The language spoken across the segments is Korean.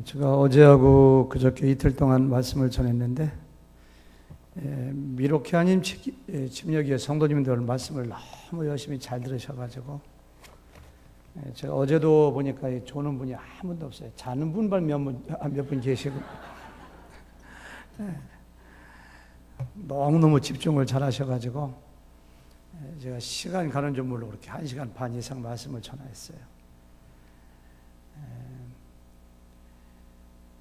제가 어제하고 그저께 이틀 동안 말씀을 전했는데 미로케아님 침략기의 성도님들 말씀을 너무 열심히 잘 들으셔가지고 제가 어제도 보니까 조는 분이 아무도 없어요. 자는 분만 몇 분 계시고 너무너무 집중을 잘 하셔가지고 제가 시간 가는 줄 모르고 그렇게 1시간 반 이상 말씀을 전했어요.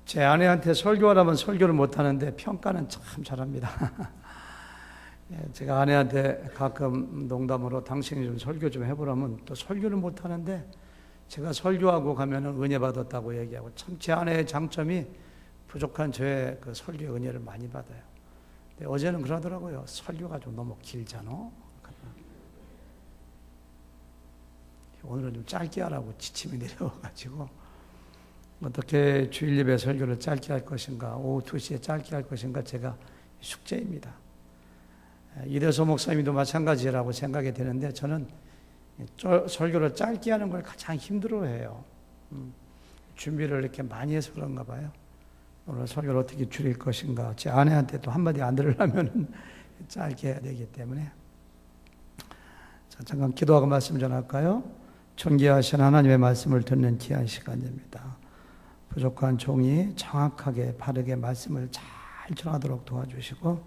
제 아내한테 설교하라면 설교를 못하는데 평가는 참 잘합니다. 제가 아내한테 가끔 농담으로 당신이 좀 설교 좀 해보라면 또 설교를 못하는데 제가 설교하고 가면은 은혜 받았다고 얘기하고, 참 제 아내의 장점이 부족한 저의 그 설교 은혜를 많이 받아요. 근데 어제는 그러더라고요. 설교가 좀 너무 길잖아. 오늘은 좀 짧게 하라고 지침이 내려와가지고 어떻게 주일 예배 설교를 짧게 할 것인가, 오후 2시에 짧게 할 것인가, 제가 숙제입니다. 이대소 목사님도 마찬가지라고 생각이 되는데 저는 설교를 짧게 하는 걸 가장 힘들어해요. 준비를 이렇게 많이 해서 그런가 봐요. 오늘 설교를 어떻게 줄일 것인가, 제 아내한테 또 한마디 안 들으려면 짧게 해야 되기 때문에. 자, 잠깐 기도하고 말씀 전할까요? 존귀하신 하나님의 말씀을 듣는 귀한 시간입니다. 부족한 종이 정확하게 바르게 말씀을 잘 전하도록 도와주시고,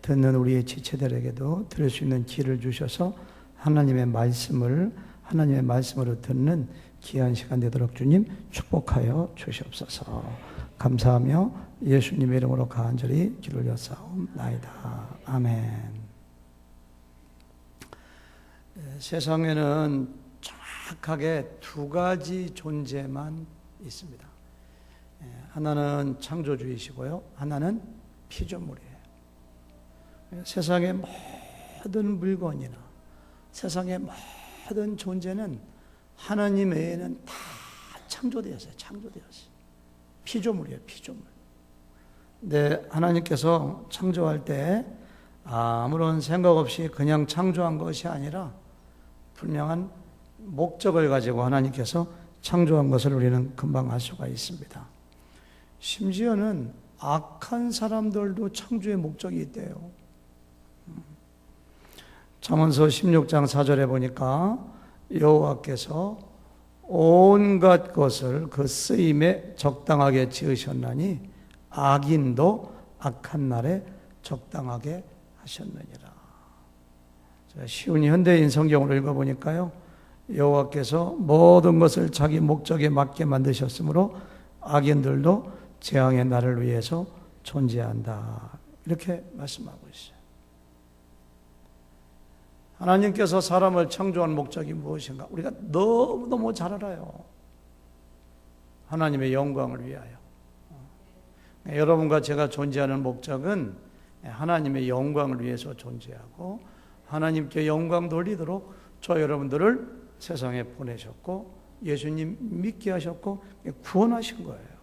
듣는 우리의 지체들에게도 들을 수 있는 귀를 주셔서 하나님의 말씀으로 듣는 귀한 시간 되도록 주님 축복하여 주시옵소서. 감사하며 예수님의 이름으로 간절히 기도를 올려사옵나이다. 아멘. 세상에는 정확하게 두 가지 존재만 있습니다. 하나는 창조주이시고요, 하나는 피조물이에요. 세상의 모든 물건이나 세상의 모든 존재는 하나님 외에는 다 창조되었어요. 피조물이에요, 피조물. 근데 하나님께서 창조할 때 아무런 생각 없이 그냥 창조한 것이 아니라 분명한 목적을 가지고 하나님께서 창조한 것을 우리는 금방 알 수가 있습니다. 심지어는 악한 사람들도 창조의 목적이 있대요. 잠언서 16장 4절에 보니까 여호와께서 온갖 것을 그 쓰임에 적당하게 지으셨나니 악인도 악한 날에 적당하게 하셨느니라. 쉬운 현대인 성경으로 읽어보니까요, 여호와께서 모든 것을 자기 목적에 맞게 만드셨으므로 악인들도 재앙의 날을 위해서 존재한다, 이렇게 말씀하고 있어요. 하나님께서 사람을 창조한 목적이 무엇인가? 우리가 너무너무 잘 알아요. 하나님의 영광을 위하여. 여러분과 제가 존재하는 목적은 하나님의 영광을 위해서 존재하고, 하나님께 영광 돌리도록 저 여러분들을 세상에 보내셨고 예수님 믿게 하셨고 구원하신 거예요.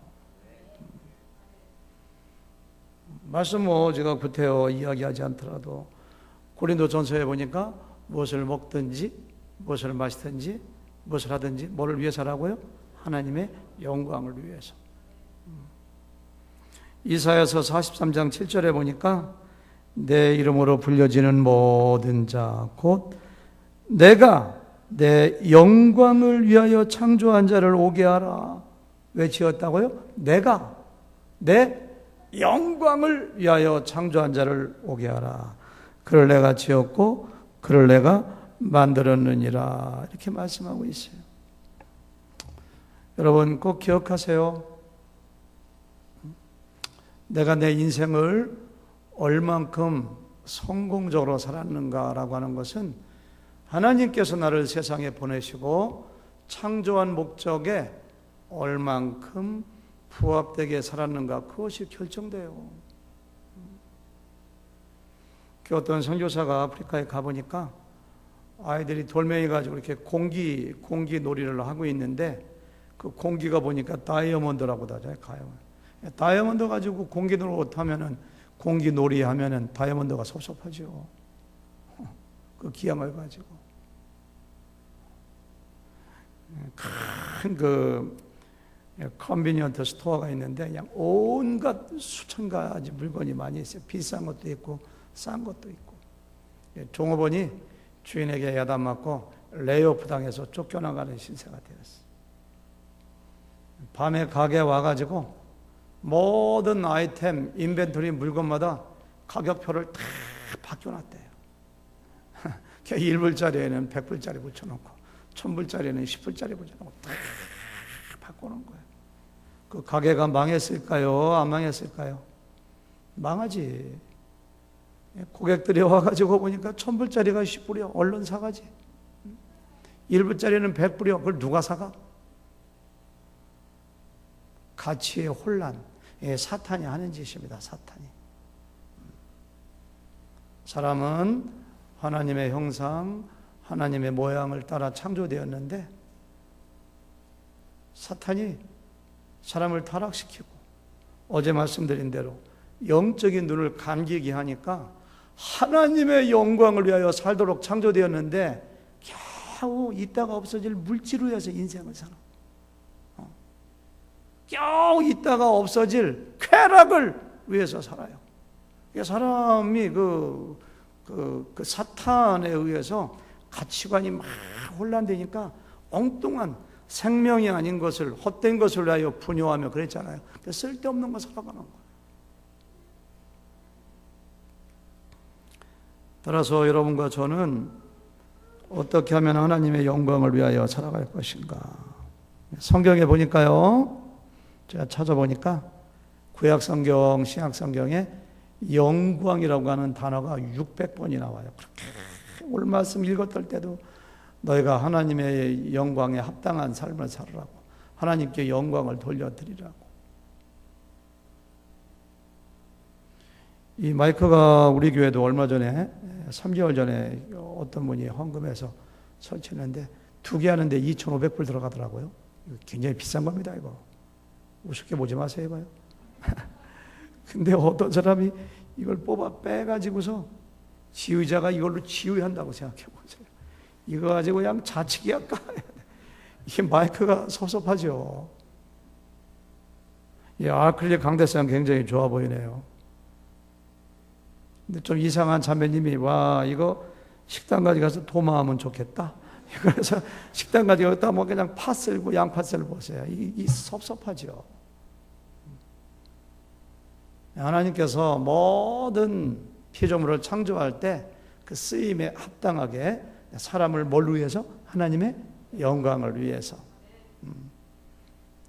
말씀 제가 구태여 이야기하지 않더라도 고린도전서에 보니까 무엇을 먹든지 무엇을 마시든지 무엇을 하든지 뭐를 위해서 하라고요? 하나님의 영광을 위해서. 이사야서 43장 7절에 보니까 내 이름으로 불려지는 모든 자 곧 내가 내 영광을 위하여 창조한 자를 오게 하라. 왜 지었다고요? 내가 내 영광을 위하여 창조한 자를 오게 하라. 그를 내가 지었고 그를 내가 만들었느니라, 이렇게 말씀하고 있어요. 여러분 꼭 기억하세요. 내가 내 인생을 얼만큼 성공적으로 살았는가라고 하는 것은 하나님께서 나를 세상에 보내시고 창조한 목적에 얼만큼 부합되게 살았는가, 그것이 결정돼요. 그 어떤 선교사가 아프리카에 가보니까 아이들이 돌멩이 가지고 이렇게 공기 놀이를 하고 있는데 그 공기가 보니까 다이아몬드라고 하잖아요. 다이아몬드 가지고 공기 놀이 하면은 다이아몬드가 섭섭하죠. 그 기양을 가지고 큰 컨비니언트 스토어가 있는데 그냥 온갖 수천 가지 물건이 많이 있어요. 비싼 것도 있고 싼 것도 있고. 종업원이 주인에게 야단맞고 레이오프 당해서 쫓겨나가는 신세가 되었어요. 밤에 가게에 와가지고 모든 아이템, 인벤토리 물건마다 가격표를 다 바뀌어놨대요. 1불짜리에는 100불짜리 붙여놓고 1000불짜리에는 10불짜리 붙여놓고 다 바꿔놓은 거예요. 그 가게가 망했을까요? 안 망했을까요? 망하지. 고객들이 와가지고 보니까 1000불짜리가 10불이요. 얼른 사가지. 1불짜리는 100불이요. 그걸 누가 사가? 가치의 혼란. 사탄이 하는 짓입니다. 사탄이. 사람은 하나님의 형상, 하나님의 모양을 따라 창조되었는데 사탄이 사람을 타락시키고 어제 말씀드린 대로 영적인 눈을 감기게 하니까 하나님의 영광을 위하여 살도록 창조되었는데 겨우 있다가 없어질 물질을 위해서 인생을 살아. 겨우 있다가 없어질 쾌락을 위해서 살아요. 사람이 그 사탄에 의해서 가치관이 막 혼란되니까 엉뚱한 생명이 아닌 것을, 헛된 것을 위하여 분요하며 그랬잖아요. 쓸데없는 거 살아가는 거예요. 따라서 여러분과 저는 어떻게 하면 하나님의 영광을 위하여 살아갈 것인가? 성경에 보니까요, 제가 찾아보니까 구약성경, 신약성경에 영광이라고 하는 단어가 600번이 나와요. 그렇게 오늘 말씀 읽었을 때도 너희가 하나님의 영광에 합당한 삶을 살으라고, 하나님께 영광을 돌려드리라고. 이 마이크가 우리 교회도 얼마 전에 3개월 전에 어떤 분이 헌금해서 설치했는데 2개 하는데 2,500불 들어가더라고요. 이거 굉장히 비싼 겁니다. 이거 우습게 보지 마세요. 이거요. 근데 어떤 사람이 이걸 뽑아 빼가지고서 지휘자가 이걸로 지휘한다고 생각해 보세요. 이거 가지고 그냥 자치기 할까? 이게 마이크가 섭섭하죠. 이 아클릭 강대상 굉장히 좋아 보이네요. 근데 좀 이상한 자매님이 와 이거 식당 가져가서 도마하면 좋겠다. 그래서 식당 가져가다 뭐 그냥 파 썰고 양파 썰고 보세요. 이 섭섭하죠. 하나님께서 모든 피조물을 창조할 때 그 쓰임에 합당하게 사람을 뭘 위해서? 하나님의 영광을 위해서.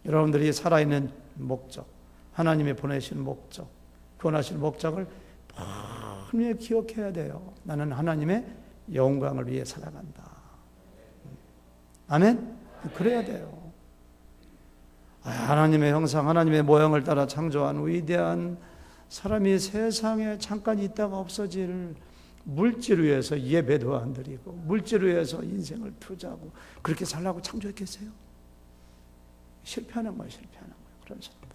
여러분들이 살아있는 목적, 하나님이 보내신 목적, 구원하신 목적을 분명히 기억해야 돼요. 나는 하나님의 영광을 위해 살아간다. 아멘? 그래야 돼요. 하나님의 형상, 하나님의 모양을 따라 창조한 위대한 사람이 세상에 잠깐 있다가 없어질 물질 위해서 예배도 안 드리고 물질 위해서 인생을 투자하고 그렇게 살라고 창조했겠어요? 실패하는 거예요. 실패하는 거예요. 그런 사람들.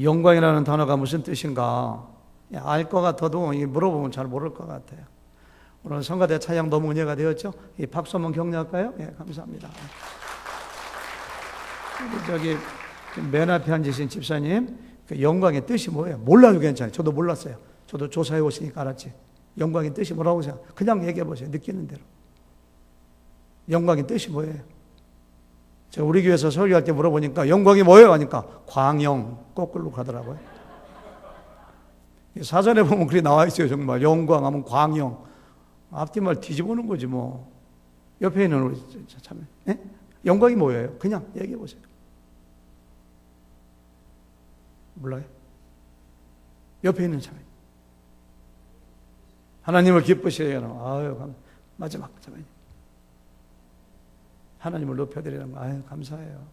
영광이라는 단어가 무슨 뜻인가 알 것 같아도 물어보면 잘 모를 것 같아요. 오늘 성가대 찬양 너무 은혜가 되었죠? 박수 한번 격려할까요? 예, 감사합니다. 저기 맨 앞에 앉으신 집사님, 그 영광의 뜻이 뭐예요? 몰라도 괜찮아요. 저도 몰랐어요. 저도 조사해 오시니까 알았지. 영광의 뜻이 뭐라고 생각해요? 그냥 얘기해 보세요. 느끼는 대로. 영광의 뜻이 뭐예요? 제가 우리 교회에서 설교할 때 물어보니까 영광이 뭐예요? 하니까 광영, 거꾸로 가더라고요. 사전에 보면 그게 나와 있어요. 정말 영광하면 광영. 앞뒤말 뒤집어놓은 거지 뭐. 옆에 있는 우리 참, 예? 영광이 뭐예요? 그냥 얘기해 보세요. 몰라요? 옆에 있는 사람. 하나님을 기쁘시게 하는 거. 아유, 마지막 잠깐만요. 하나님을 높여드리는 거. 아유, 감사해요.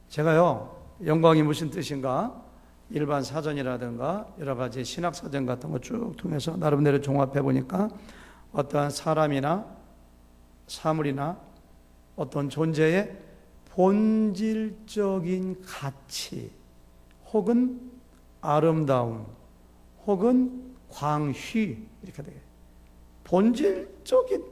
제가요, 영광이 무슨 뜻인가? 일반 사전이라든가 여러 가지 신학 사전 같은 거 쭉 통해서 나름대로 종합해 보니까 어떠한 사람이나 사물이나 어떤 존재의 본질적인 가치 혹은 아름다움 혹은 광휘 이렇게 돼요. 본질적인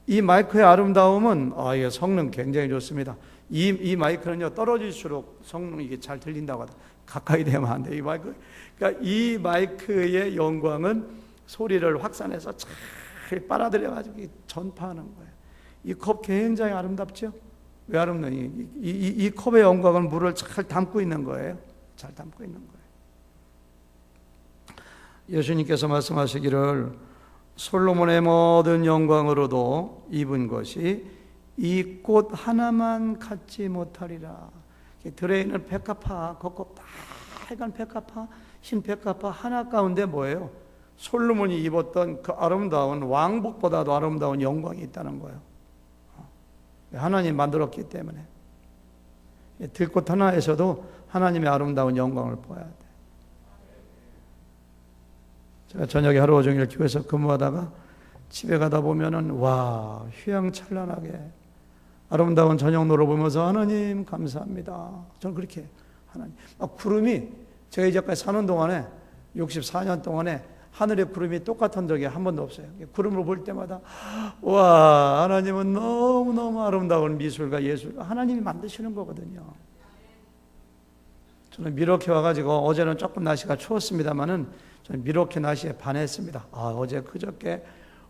이 마이크의 아름다움은 이게 성능 굉장히 좋습니다. 이 마이크는요, 떨어질수록 성능 이게 잘 들린다고 하다. 가까이 되면 안 돼. 이 마이크. 그러니까 이 마이크의 영광은 소리를 확산해서 잘 빨아들여가지고 전파하는 거예요. 이 컵 굉장히 아름답죠? 왜 아름다니? 이 컵의 영광은 물을 잘 담고 있는 거예요. 잘 담고 있는 거예요. 예수님께서 말씀하시기를 솔로몬의 모든 영광으로도 입은 것이 이 꽃 하나만 갖지 못하리라. 들에 있는 백합화, 겉껍 빨간 백합화, 흰 백합화 하나 가운데 뭐예요? 솔로몬이 입었던 그 아름다운 왕복보다도 아름다운 영광이 있다는 거예요. 하나님 만들었기 때문에. 들꽃 하나에서도 하나님의 아름다운 영광을 보아야 돼. 제가 저녁에 하루 종일 교회에서 근무하다가 집에 가다 보면은 와, 휘황찬란하게 아름다운 저녁노를 보면서 하나님 감사합니다. 저는 그렇게 하나님. 구름이 제가 이제까지 사는 동안에 64년 동안에 하늘의 구름이 똑같은 적이 한 번도 없어요. 구름을 볼 때마다 와, 하나님은 너무너무 아름다운 미술과 예술, 하나님이 만드시는 거거든요. 저는 미러키 와가지고 어제는 조금 날씨가 추웠습니다만은 저는 미러키 날씨에 반했습니다. 어제 그저께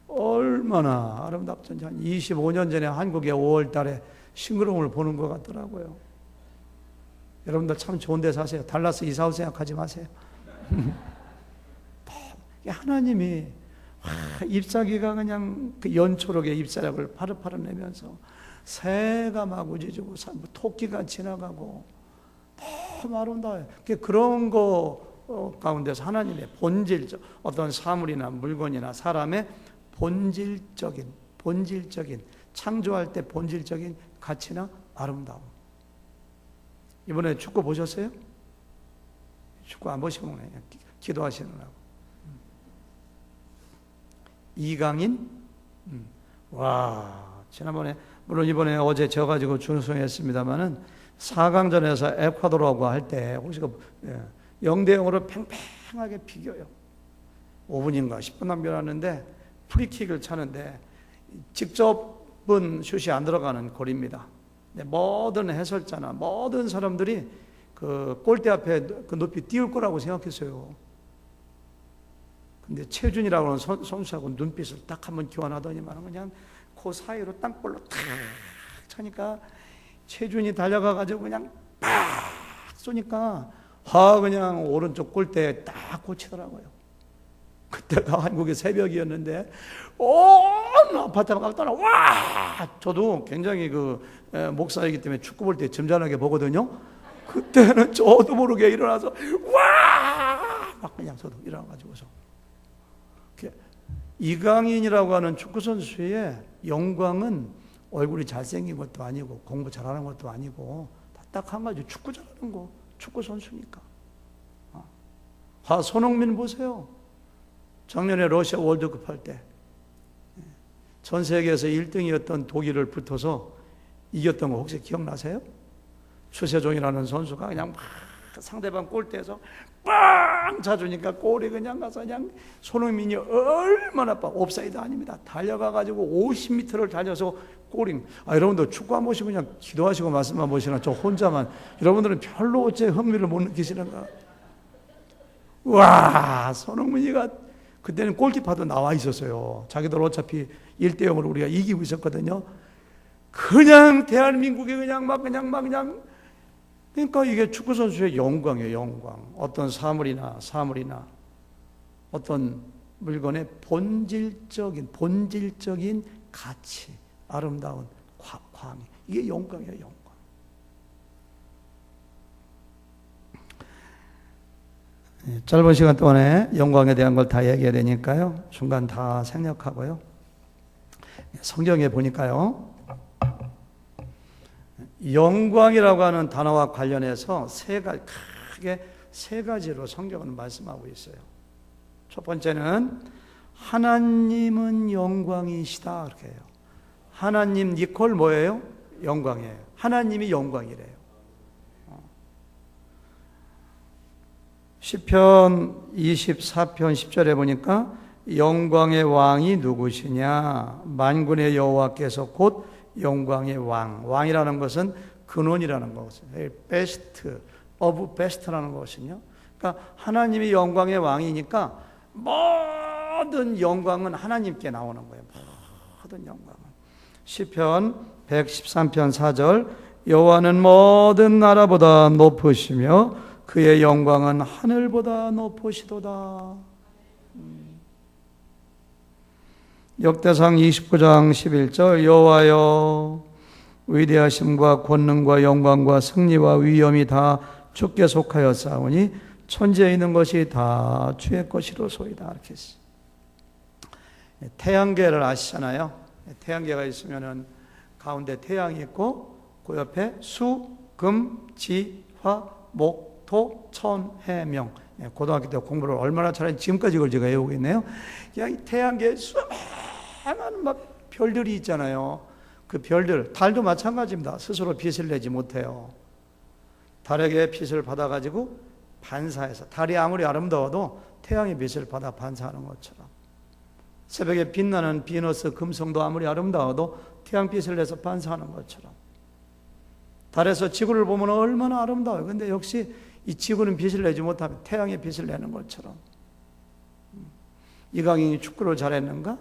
얼마나 아름답던지. 한 25년 전에 한국의 5월 달에 싱그러움을 보는 것 같더라고요. 여러분들 참 좋은 데 사세요. 달라스 이사 올 생각하지 마세요. 하나님이 잎사귀가 그냥 그 연초록의 잎사귀를 파릇파릇 내면서 새가 막 우지주고 토끼가 지나가고 너무 아름다워요. 그런 거 가운데서 하나님의 본질적 어떤 사물이나 물건이나 사람의 본질적인 창조할 때 본질적인 가치나 아름다움. 이번에 축구 보셨어요? 축구 안 보시고 그냥 기도하시느라고. 이강인? 와, 지난번에 물론 이번에 어제 져가지고 준우승했습니다만은 4강전에서 에콰도르하고 할 때 혹시 0대0으로 팽팽하게 비겨요. 5분인가 10분 남겨놨는데 프리킥을 차는데 직접은 슛이 안 들어가는 골입니다. 모든 해설자나 모든 사람들이 그 골대 앞에 그 높이 띄울 거라고 생각했어요. 근데 최준이라고 하는 선수하고 눈빛을 딱 한번 교환하더니만 그냥 그 사이로 땅볼로 탁 차니까 최준이 달려가가지고 그냥 팍 쏘니까 그냥 오른쪽 골대에 딱 꽂히더라고요. 그때가 한국의 새벽이었는데 온 아파트가 막 떠나. 와! 저도 굉장히 그 목사이기 때문에 축구 볼 때 점잖하게 보거든요. 그때는 저도 모르게 일어나서 와! 막 그냥 저도 일어나가지고서 이강인이라고 하는 축구 선수의 영광은 얼굴이 잘생긴 것도 아니고 공부 잘하는 것도 아니고 딱 한 가지, 축구 잘하는 거. 축구 선수니까. 손흥민 보세요. 작년에 러시아 월드컵 할 때 전 세계에서 1등이었던 독일을 붙어서 이겼던 거 혹시 기억나세요? 추세종이라는 선수가 그냥 막 상대방 골대에서 빵 차주니까 골이 그냥 가서 그냥 손흥민이 얼마나 옵사이드 아닙니다. 달려가가지고 50m를 달려서 골임. 여러분들 축구 한 번씩 그냥 기도하시고 말씀만 보시나 저 혼자만. 여러분들은 별로 어째 흥미를 못 느끼시는가? 와, 손흥민이가 그때는 골키퍼도 나와 있었어요. 자기들 어차피 1대0으로 우리가 이기고 있었거든요. 그냥 대한민국이 그냥 그러니까 이게 축구 선수의 영광이에요, 영광. 어떤 사물이나 어떤 물건의 본질적인 가치, 아름다운 광이. 이게 영광이에요, 영광. 짧은 시간 동안에 영광에 대한 걸 다 얘기해야 되니까요. 중간 다 생략하고요. 성경에 보니까요. 영광이라고 하는 단어와 관련해서 크게 세 가지로 성경은 말씀하고 있어요. 첫 번째는 하나님은 영광이시다 이렇게 해요. 하나님 니콜 뭐예요? 영광이에요. 하나님이 영광이래요. 시편 24편 10절에 보니까 영광의 왕이 누구시냐? 만군의 여호와께서 곧 영광의 왕. 왕이라는 것은 근원이라는 것이에요. 베스트 오브 베스트라는 것이요. 그러니까 하나님이 영광의 왕이니까 모든 영광은 하나님께 나오는 거예요. 모든 영광은. 시편 113편 4절 여호와는 모든 나라보다 높으시며 그의 영광은 하늘보다 높으시도다. 역대상 29장 11절 여호와여 위대하심과 권능과 영광과 승리와 위엄이 다 주께 속하였사오니 천지에 있는 것이 다 주의 것이로소이다. 이렇게 했어요. 태양계를 아시잖아요. 태양계가 있으면은 가운데 태양이 있고 그 옆에 수, 금, 지, 화, 목, 토, 천, 해, 명. 고등학교 때 공부를 얼마나 잘했는지 지금까지 그걸 제가 외우고 있네요. 그냥 태양계에 수많은 막 별들이 있잖아요. 그 별들, 달도 마찬가지입니다. 스스로 빛을 내지 못해요. 달에게 빛을 받아가지고 반사해서, 달이 아무리 아름다워도 태양의 빛을 받아 반사하는 것처럼, 새벽에 빛나는 비너스 금성도 아무리 아름다워도 태양빛을 내서 반사하는 것처럼, 달에서 지구를 보면 얼마나 아름다워요. 근데 역시 이 지구는 빛을 내지 못하면 태양의 빛을 내는 것처럼. 이강인이 축구를 잘했는가?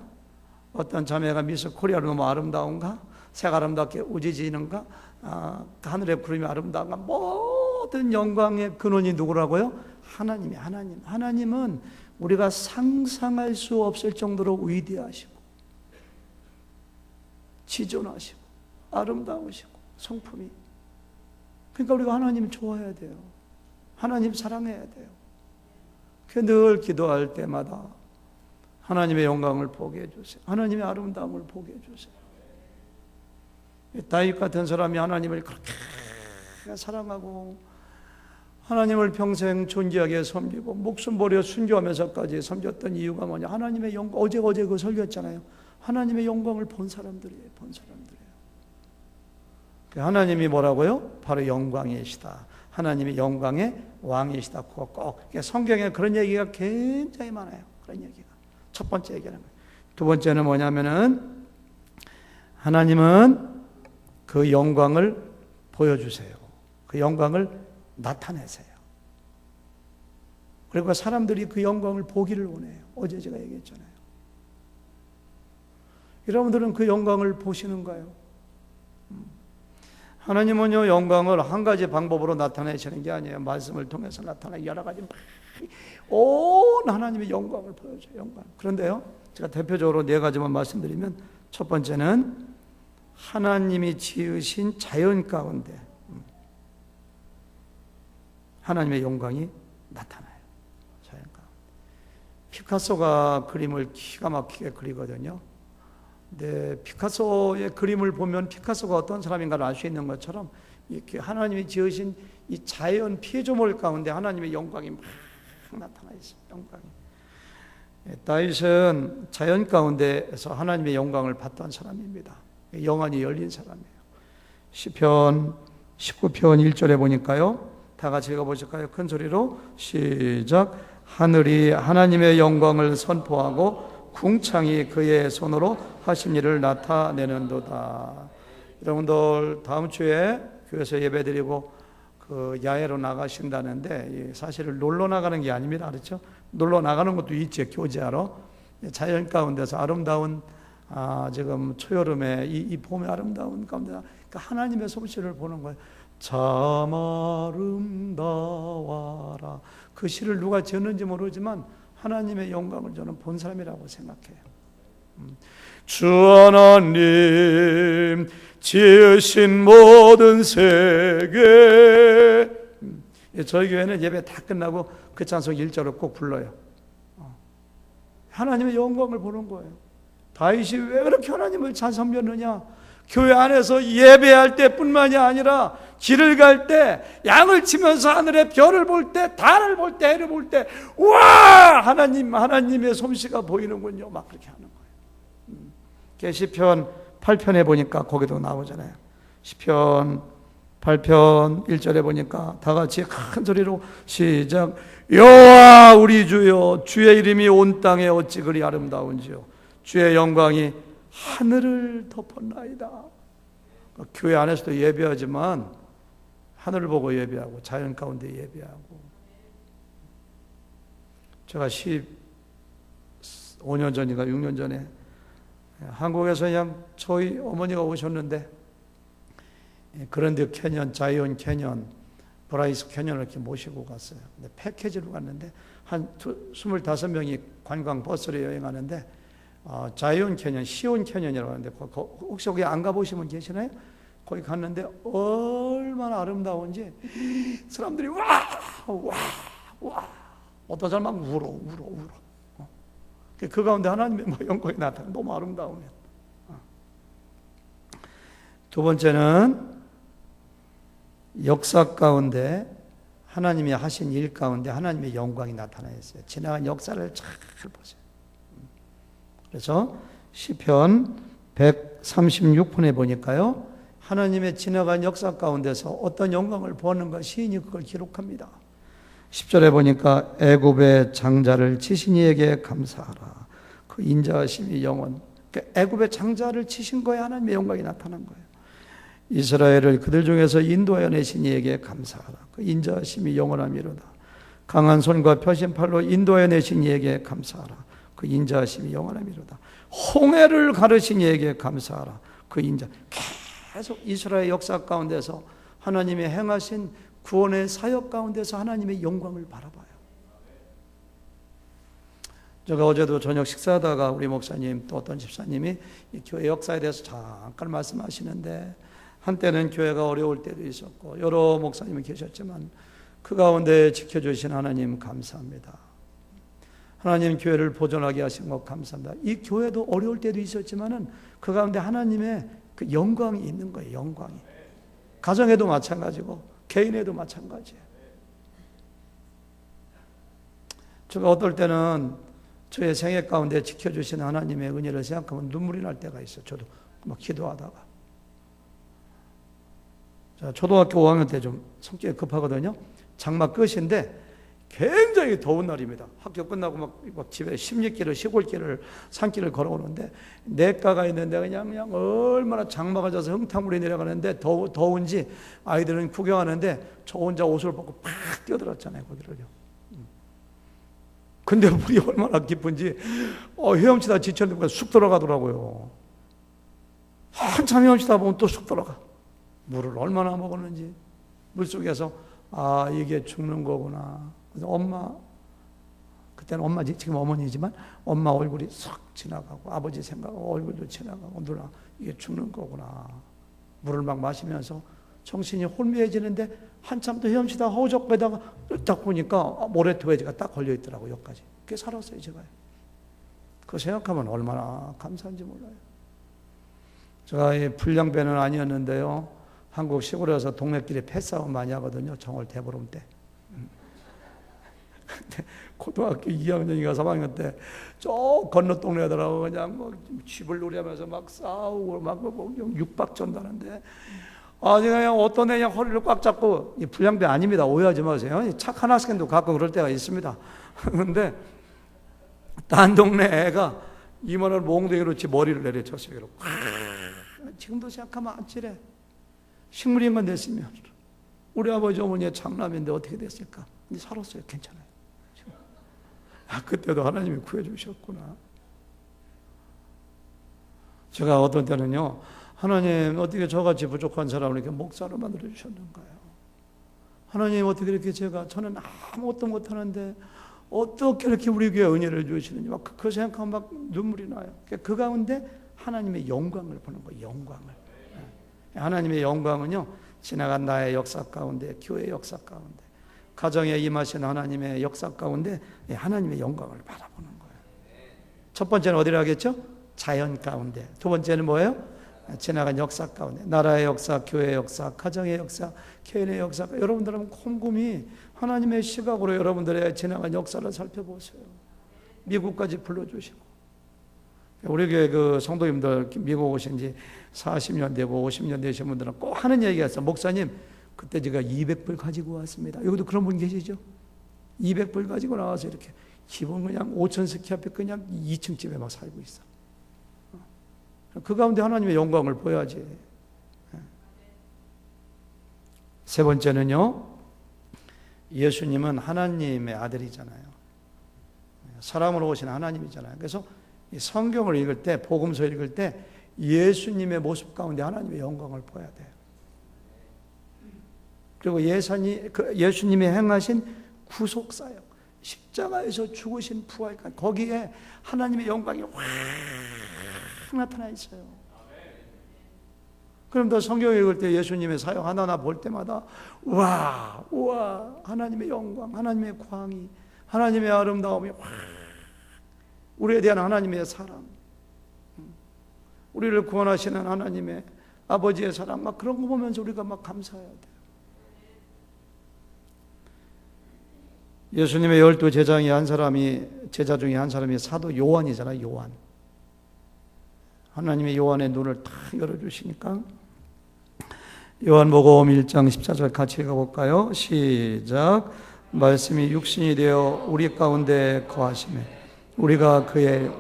어떤 자매가 미스 코리아로 너무 아름다운가? 새가 아름답게 우지지는가? 하늘의 구름이 아름다운가? 모든 영광의 근원이 누구라고요? 하나님이. 하나님은 우리가 상상할 수 없을 정도로 위대하시고 지존하시고 아름다우시고 성품이. 그러니까 우리가 하나님을 좋아해야 돼요. 하나님 사랑해야 돼요. 늘 기도할 때마다 하나님의 영광을 보게 해주세요. 하나님의 아름다움을 보게 해주세요. 다윗 같은 사람이 하나님을 그렇게 사랑하고 하나님을 평생 존귀하게 섬기고 목숨 버려 순교하면서까지 섬겼던 이유가 뭐냐? 하나님의 영광. 어제 그 설교했잖아요. 하나님의 영광을 본 사람들이에요. 하나님이 뭐라고요? 바로 영광이시다. 하나님이 영광의 왕이시다. 꼭 성경에 그런 얘기가 굉장히 많아요. 그런 얘기가 첫 번째 얘기하는 거예요. 두 번째는 뭐냐면은 하나님은 그 영광을 보여주세요. 그 영광을 나타내세요. 그리고 사람들이 그 영광을 보기를 원해요. 어제 제가 얘기했잖아요. 여러분들은 그 영광을 보시는가요? 하나님은요, 영광을 한 가지 방법으로 나타내시는 게 아니에요. 말씀을 통해서 나타나는 여러 가지 온 하나님의 영광을 보여줘요. 영광. 그런데요, 제가 대표적으로 네 가지만 말씀드리면, 첫 번째는 하나님이 지으신 자연 가운데 하나님의 영광이 나타나요. 자연 가운데. 피카소가 그림을 기가 막히게 그리거든요. 근데 피카소의 그림을 보면 피카소가 어떤 사람인가를 알 수 있는 것처럼 이렇게 하나님이 지으신 이 자연 피조물 가운데 하나님의 영광이 막 나타나 있어요. 영광이. 다윗은 자연 가운데에서 하나님의 영광을 봤던 사람입니다. 영안이 열린 사람이에요. 시편 19편 1절에 보니까요, 다 같이 읽어보실까요? 큰 소리로 시작. 하늘이 하나님의 영광을 선포하고 궁창이 그의 손으로 하신 일을 나타내는도다. 여러분들 다음 주에 교회에서 예배드리고 그 야외로 나가신다는데, 사실은 놀러 나가는 게 아닙니다. 그렇죠? 놀러 나가는 것도 있죠. 교제하러. 자연 가운데서 아름다운 지금 초여름에 이 봄의 아름다운 가운데 그러니까 하나님의 솜씨를 보는 거예요. 참 아름다워라. 그 시를 누가 지었는지 모르지만 하나님의 영광을 저는 본 사람이라고 생각해요. 주 하나님 지으신 모든 세계. 저희 교회는 예배 다 끝나고 그 찬송 1절을 꼭 불러요. 하나님의 영광을 보는 거예요. 다윗이 왜 그렇게 하나님을 잘 섬겼느냐? 교회 안에서 예배할 때뿐만이 아니라 길을 갈 때, 양을 치면서 하늘의 별을 볼 때, 달을 볼 때, 해를 볼 때, 와! 하나님의 솜씨가 보이는군요. 막 그렇게 하는 거예요. 시편 8편에 보니까 거기도 나오잖아요. 시편 8편 1절에 보니까 다 같이 큰 소리로 시작. 여호와 우리 주여, 주의 이름이 온 땅에 어찌 그리 아름다운지요. 주의 영광이 하늘을 덮었나이다. 교회 안에서도 예배하지만 하늘을 보고 예배하고 자연 가운데 예배하고. 제가 15년 전인가 6년 전에 한국에서 그냥 저희 어머니가 오셨는데 그랜드 캐년, 자이언 캐년, 브라이스 캐년을 이렇게 모시고 갔어요. 근데 패키지로 갔는데 한 25명이 관광 버스로 여행하는데 자이언 캐년, 시온 캐년이라고 하는데 혹시 거기 안 가보신 분 계시나요? 거기 갔는데 얼마나 아름다운지 사람들이 와 어떤 사람 막 울어. 그 가운데 하나님의 영광이 나타나. 너무 아름다우면. 두 번째는 역사 가운데 하나님이 하신 일 가운데 하나님의 영광이 나타나 있어요. 지나간 역사를 잘 보세요. 그래서 시편 136편에 보니까요, 하나님의 지나간 역사 가운데서 어떤 영광을 보았는가 시인이 그걸 기록합니다. 10절에 보니까 애굽의 장자를 치신 이에게 감사하라. 그 인자하심이 영원. 애굽의 장자를 치신 거에 하나님의 영광이 나타난 거예요. 이스라엘을 그들 중에서 인도하여 내신 이에게 감사하라. 그 인자하심이 영원함이로다. 강한 손과 펴신 팔로 인도하여 내신 이에게 감사하라. 그 인자하심이 영원함이로다. 홍해를 가르신 이에게 감사하라. 그 인자. 계속 이스라엘 역사 가운데서 하나님이 행하신 구원의 사역 가운데서 하나님의 영광을 바라봐요. 제가 어제도 저녁 식사하다가 우리 목사님 또 어떤 집사님이 이 교회 역사에 대해서 잠깐 말씀하시는데, 한때는 교회가 어려울 때도 있었고 여러 목사님이 계셨지만 그 가운데 지켜주신 하나님 감사합니다. 하나님 교회를 보존하게 하신 것 감사합니다. 이 교회도 어려울 때도 있었지만은 그 가운데 하나님의 그 영광이 있는 거예요. 영광이. 가정에도 마찬가지고 개인에도 마찬가지예요. 제가 어떨 때는 저의 생애 가운데 지켜주신 하나님의 은혜를 생각하면 눈물이 날 때가 있어요. 저도 막 기도하다가. 자, 초등학교 5학년 때 좀 성격이 급하거든요. 장마 끝인데 굉장히 더운 날입니다. 학교 끝나고 막 집에 십리길을, 시골길을, 산길을 걸어오는데 냇가가 있는데 그냥 얼마나 장마가 져서 흥탕물이 내려가는데 더운지 아이들은 구경하는데 저 혼자 옷을 벗고 팍 뛰어들었잖아요. 거기를요. 근데 물이 얼마나 깊은지 헤엄치다 지쳤는데 쑥 들어가더라고요. 한참 헤엄치다 보면 또 쑥 들어가. 물을 얼마나 먹었는지. 물속에서 이게 죽는 거구나. 그래서 엄마, 그때는 엄마지, 지금 어머니지만 엄마 얼굴이 싹 지나가고 아버지 생각하고 얼굴도 지나가고, 누나 이게 죽는 거구나. 물을 막 마시면서 정신이 혼미해지는데 한참 더 헤엄치다 허우적거리다가 딱 보니까 모래토해지가 딱 걸려있더라고요. 여기까지. 그게 살았어요. 제가. 그거 생각하면 얼마나 감사한지 몰라요. 제가 이 불량배는 아니었는데요, 한국 시골에서 동네끼리 패싸움 많이 하거든요. 정월 대보름 때. 근데 고등학교 2학년인가 3학년 때 저 건너 동네 애들하고 그냥 뭐 쥐불 놀이하면서 막 싸우고 막 육박전다는데, 그냥 어떤 애 그냥 허리를 꽉 잡고, 이 불량배 아닙니다. 오해하지 마세요. 착한 학생도 가끔 그럴 때가 있습니다. 그런데 딴 동네 애가 이만한 몽둥이로 지 머리를 내려쳤어요. 이러고. 지금도 생각하면 아찔해. 식물인간 됐으면 우리 아버지 어머니의 장남인데 어떻게 됐을까? 근데 살았어요. 괜찮아요. 그때도 하나님이 구해주셨구나. 제가 어떤 때는요, 하나님 어떻게 저같이 부족한 사람을 이렇게 목사로 만들어주셨는가요? 하나님 어떻게 이렇게 저는 아무것도 못하는데 어떻게 이렇게 우리 교회에 은혜를 주시는지 막 그 생각하면 막 눈물이 나요. 그 가운데 하나님의 영광을 보는 거예요. 영광을. 하나님의 영광은요, 지나간 나의 역사 가운데, 교회의 역사 가운데, 가정에 임하신 하나님의 역사 가운데 하나님의 영광을 바라보는 거예요. 첫 번째는 어디로 하겠죠? 자연 가운데. 두 번째는 뭐예요? 지나간 역사 가운데. 나라의 역사, 교회의 역사, 가정의 역사, 개인의 역사. 여러분들은 곰곰이 하나님의 시각으로 여러분들의 지나간 역사를 살펴보세요. 미국까지 불러주시고. 우리 교회 그 성도님들 미국 오신 지 40년 되고 50년 되신 분들은 꼭 하는 얘기가 있어요. 목사님, 그때 제가 200불 가지고 왔습니다. 여기도 그런 분 계시죠? 200불 가지고 나와서 이렇게 기본 그냥 5천 스키 앞에 그냥 2층 집에 막 살고 있어. 그 가운데 하나님의 영광을 보여야지. 세 번째는요, 예수님은 하나님의 아들이잖아요. 사람으로 오신 하나님이잖아요. 그래서 성경을 읽을 때, 복음서 읽을 때 예수님의 모습 가운데 하나님의 영광을 보여야 돼요. 그리고 예수님이 행하신 구속사역, 십자가에서 죽으신 부활까지 거기에 하나님의 영광이 확 나타나 있어요. 그럼 더 성경 읽을 때 예수님의 사역 하나하나 볼 때마다 우와 하나님의 영광, 하나님의 광이, 하나님의 아름다움이 확, 우리에 대한 하나님의 사랑, 우리를 구원하시는 하나님의 아버지의 사랑, 막 그런 거 보면서 우리가 막 감사해야 돼요. 예수님의 12 제자 중에 한 사람이 사도 요한이잖아요. 요한. 하나님의 요한의 눈을 탁 열어주시니까 요한복음 1장 14절 같이 읽어볼까요? 시작. 말씀이 육신이 되어 우리 가운데 거하시매 우리가 그의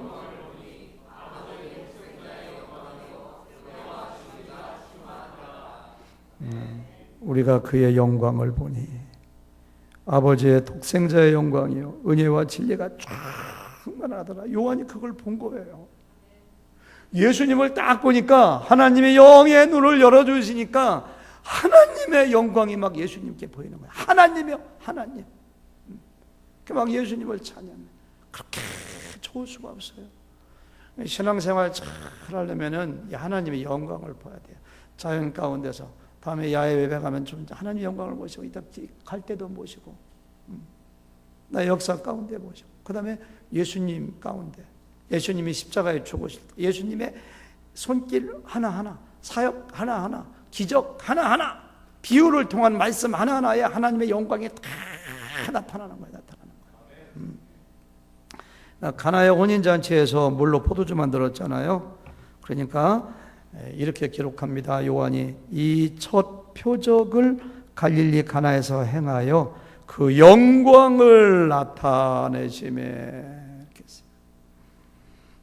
영광을 보니 아버지의 독생자의 영광이요 은혜와 진리가 충만하더라. 요한이 그걸 본 거예요. 예수님을 딱 보니까 하나님의 영의 눈을 열어주시니까 하나님의 영광이 막 예수님께 보이는 거예요. 하나님이요, 하나님. 막 예수님을 찬양해. 그렇게 좋을 수가 없어요. 신앙생활 잘 하려면은 하나님의 영광을 봐야 돼요. 자연 가운데서 다음에 야외 예배 가면 좀 하나님의 영광을 모시고 이따 갈 때도 모시고 나 역사 가운데 모시고 그 다음에 예수님 가운데 예수님이 십자가에 죽으실 때 예수님의 손길 하나하나 사역 하나하나 기적 하나하나 비유를 통한 말씀 하나하나에 하나님의 영광이 다 나타나는 거예요. 가나의 혼인잔치에서 물로 포도주 만들었잖아요. 그러니까 이렇게 기록합니다. 요한이 이 첫 표적을 갈릴리 가나에서 행하여 그 영광을 나타내심에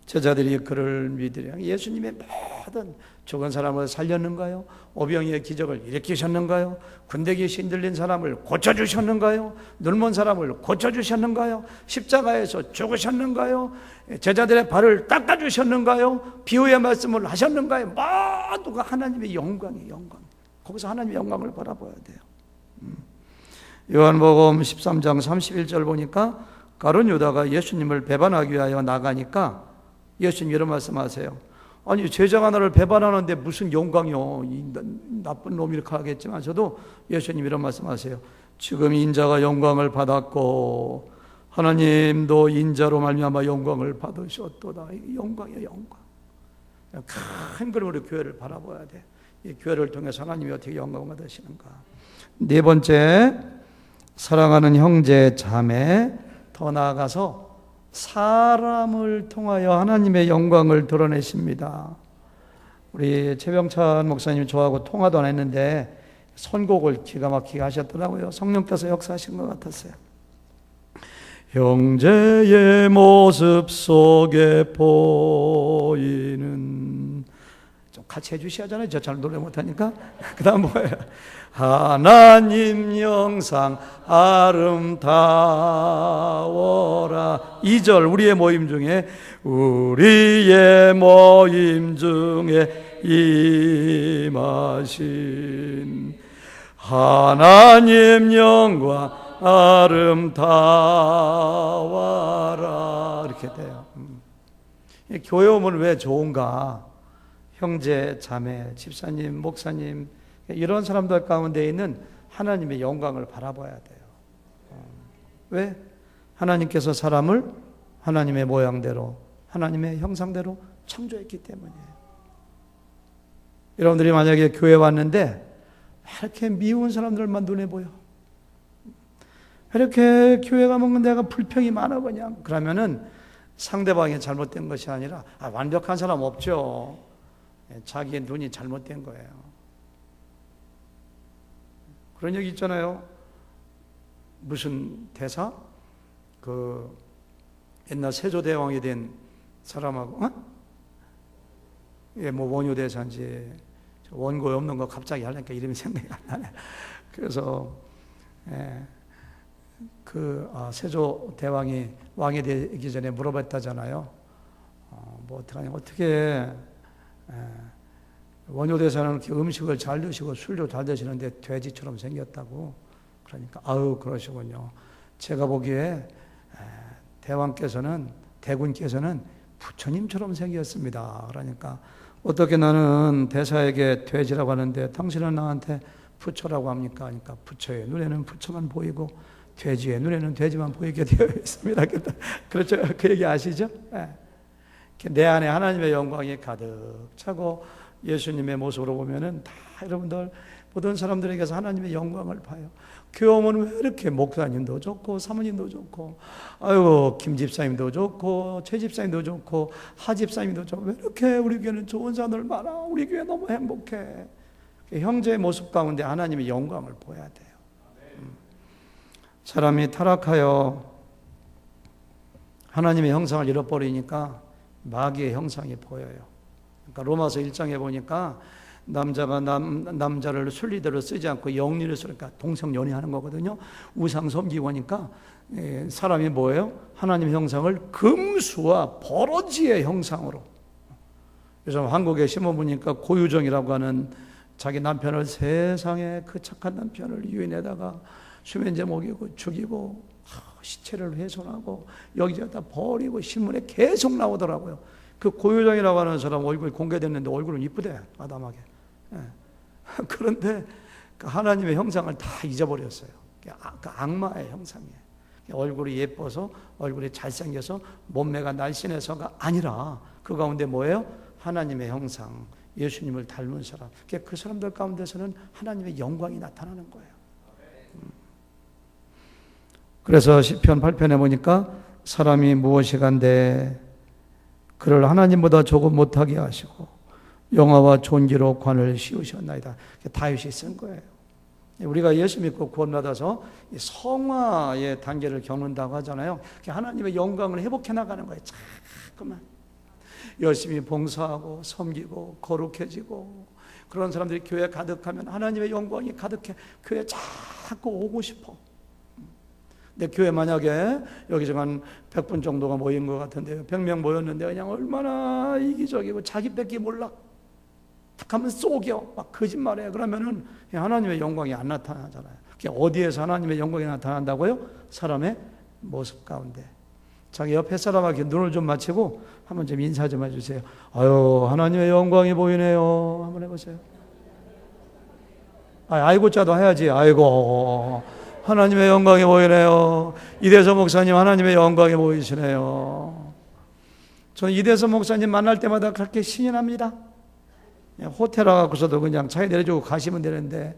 제자들이 그를 믿으려 예수님의 모든 죽은 사람을 살렸는가요? 오병이의 기적을 일으키셨는가요? 군대기 신들린 사람을 고쳐주셨는가요? 눈먼 사람을 고쳐주셨는가요? 십자가에서 죽으셨는가요? 제자들의 발을 닦아주셨는가요? 비유의 말씀을 하셨는가요? 모두가 하나님의 영광이에요. 영광. 거기서 하나님의 영광을 바라봐야 돼요. 요한복음 13장 31절 보니까 가룟 유다가 예수님을 배반하기 위하여 나가니까 예수님 이런 말씀하세요. 아니 제자 하나를 배반하는데 무슨 영광이요? 이 나쁜 놈이 이렇게 하겠지만서도 예수님 이런 말씀하세요. 지금 인자가 영광을 받았고 하나님도 인자로 말미암아 영광을 받으셨도다. 영광이에요, 영광. 큰 그림으로 교회를 바라봐야 돼. 이 교회를 통해서 하나님이 어떻게 영광을 받으시는가. 네 번째, 사랑하는 형제 자매, 더 나아가서 사람을 통하여 하나님의 영광을 드러내십니다. 우리 최병찬 목사님 저하고 통화도 안 했는데 선곡을 기가 막히게 하셨더라고요. 성령께서 역사하신 것 같았어요. 형제의 모습 속에 보이는, 좀 같이 해주셔야잖아요. 저 잘 노래 못하니까. 그 다음 뭐예요? 하나님 영상 아름다워라. 2절 우리의 모임 중에 임하신 하나님 영광 아름다워라. 이렇게 돼요. 교회 오면 왜 좋은가? 형제, 자매, 집사님, 목사님 이런 사람들 가운데 있는 하나님의 영광을 바라봐야 돼요. 왜? 하나님께서 사람을 하나님의 모양대로 하나님의 형상대로 창조했기 때문이에요. 여러분들이 만약에 교회 왔는데 이렇게 미운 사람들만 눈에 보여, 이렇게 교회 가면 내가 불평이 많아 그냥, 그러면은 상대방이 잘못된 것이 아니라 완벽한 사람 없죠. 자기의 눈이 잘못된 거예요. 그런 얘기 있잖아요. 무슨 대사? 옛날 세조대왕이 된 사람하고, 예, 뭐 원효대사인지, 원고에 없는 거 갑자기 하려니까 이름이 생각이 안 나네. 그래서, 세조대왕이 왕이 되기 전에 물어봤다잖아요. 어떻게, 원효대사는 이렇게 음식을 잘 드시고 술도 잘 드시는데 돼지처럼 생겼다고. 그러니까, 그러시군요. 제가 보기에 대군께서는 부처님처럼 생겼습니다. 그러니까, 어떻게 나는 대사에게 돼지라고 하는데 당신은 나한테 부처라고 합니까? 그러니까 부처의 눈에는 부처만 보이고 돼지의 눈에는 돼지만 보이게 되어 있습니다. 그렇죠? 그 얘기 아시죠? 내 안에 하나님의 영광이 가득 차고 예수님의 모습으로 보면은 다 여러분들 모든 사람들에게서 하나님의 영광을 봐요. 교회 오면 왜 이렇게 목사님도 좋고 사모님도 좋고 김 집사님도 좋고 최 집사님도 좋고 하 집사님도 좋고 왜 이렇게 우리 교회는 좋은 사람들 많아. 우리 교회 너무 행복해. 형제의 모습 가운데 하나님의 영광을 보여야 돼요. 사람이 타락하여 하나님의 형상을 잃어버리니까 마귀의 형상이 보여요. 그러니까 로마서 1장에 보니까 남자가 남자를 순리대로 쓰지 않고 영리를 쓰니까 동성 연애하는 거거든요. 우상 섬기고 하니까 사람이 뭐예요? 하나님의 형상을 금수와 버러지의 형상으로. 요즘 한국에 신문 보니까 고유정이라고 하는 자기 남편을 세상에 그 착한 남편을 유인에다가 수면제 먹이고 죽이고 시체를 훼손하고 여기저기다 버리고 신문에 계속 나오더라고요. 그 고유정이라고 하는 사람 얼굴이 공개됐는데 얼굴은 이쁘대, 아담하게. 그런데 그 하나님의 형상을 다 잊어버렸어요. 그 악마의 형상이에요. 얼굴이 예뻐서, 얼굴이 잘생겨서, 몸매가 날씬해서가 아니라 그 가운데 뭐예요? 하나님의 형상, 예수님을 닮은 사람. 그 사람들 가운데서는 하나님의 영광이 나타나는 거예요. 그래서 시편 8편에 보니까 사람이 무엇이 간데 그를 하나님보다 조금 못하게 하시고 영화와 존귀로 관을 씌우셨나이다. 다윗이 쓴 거예요. 우리가 예수 믿고 구원받아서 성화의 단계를 겪는다고 하잖아요. 하나님의 영광을 회복해 나가는 거예요. 자꾸만 열심히 봉사하고 섬기고 거룩해지고 그런 사람들이 교회에 가득하면 하나님의 영광이 가득해 교회에 자꾸 오고 싶어. 근데 교회 만약에 여기서 한 100분 정도가 모인 것 같은데 100명 모였는데 그냥 얼마나 이기적이고 자기밖에 몰라 탁 하면 쏘겨 막 거짓말해. 그러면은 하나님의 영광이 안 나타나잖아요. 어디에서 하나님의 영광이 나타난다고요? 사람의 모습 가운데. 자기 옆에 사람에게 눈을 좀 맞추고 한번 좀 인사 좀 해주세요. 하나님의 영광이 보이네요. 한번 해보세요. 아이고자도 해야지. 아이고 하나님의 영광이 보이네요. 이대서 목사님 하나님의 영광이 보이시네요. 저는 이대서 목사님 만날 때마다 그렇게 신이 납니다. 호텔 와갖고서도 그냥 차에 내려주고 가시면 되는데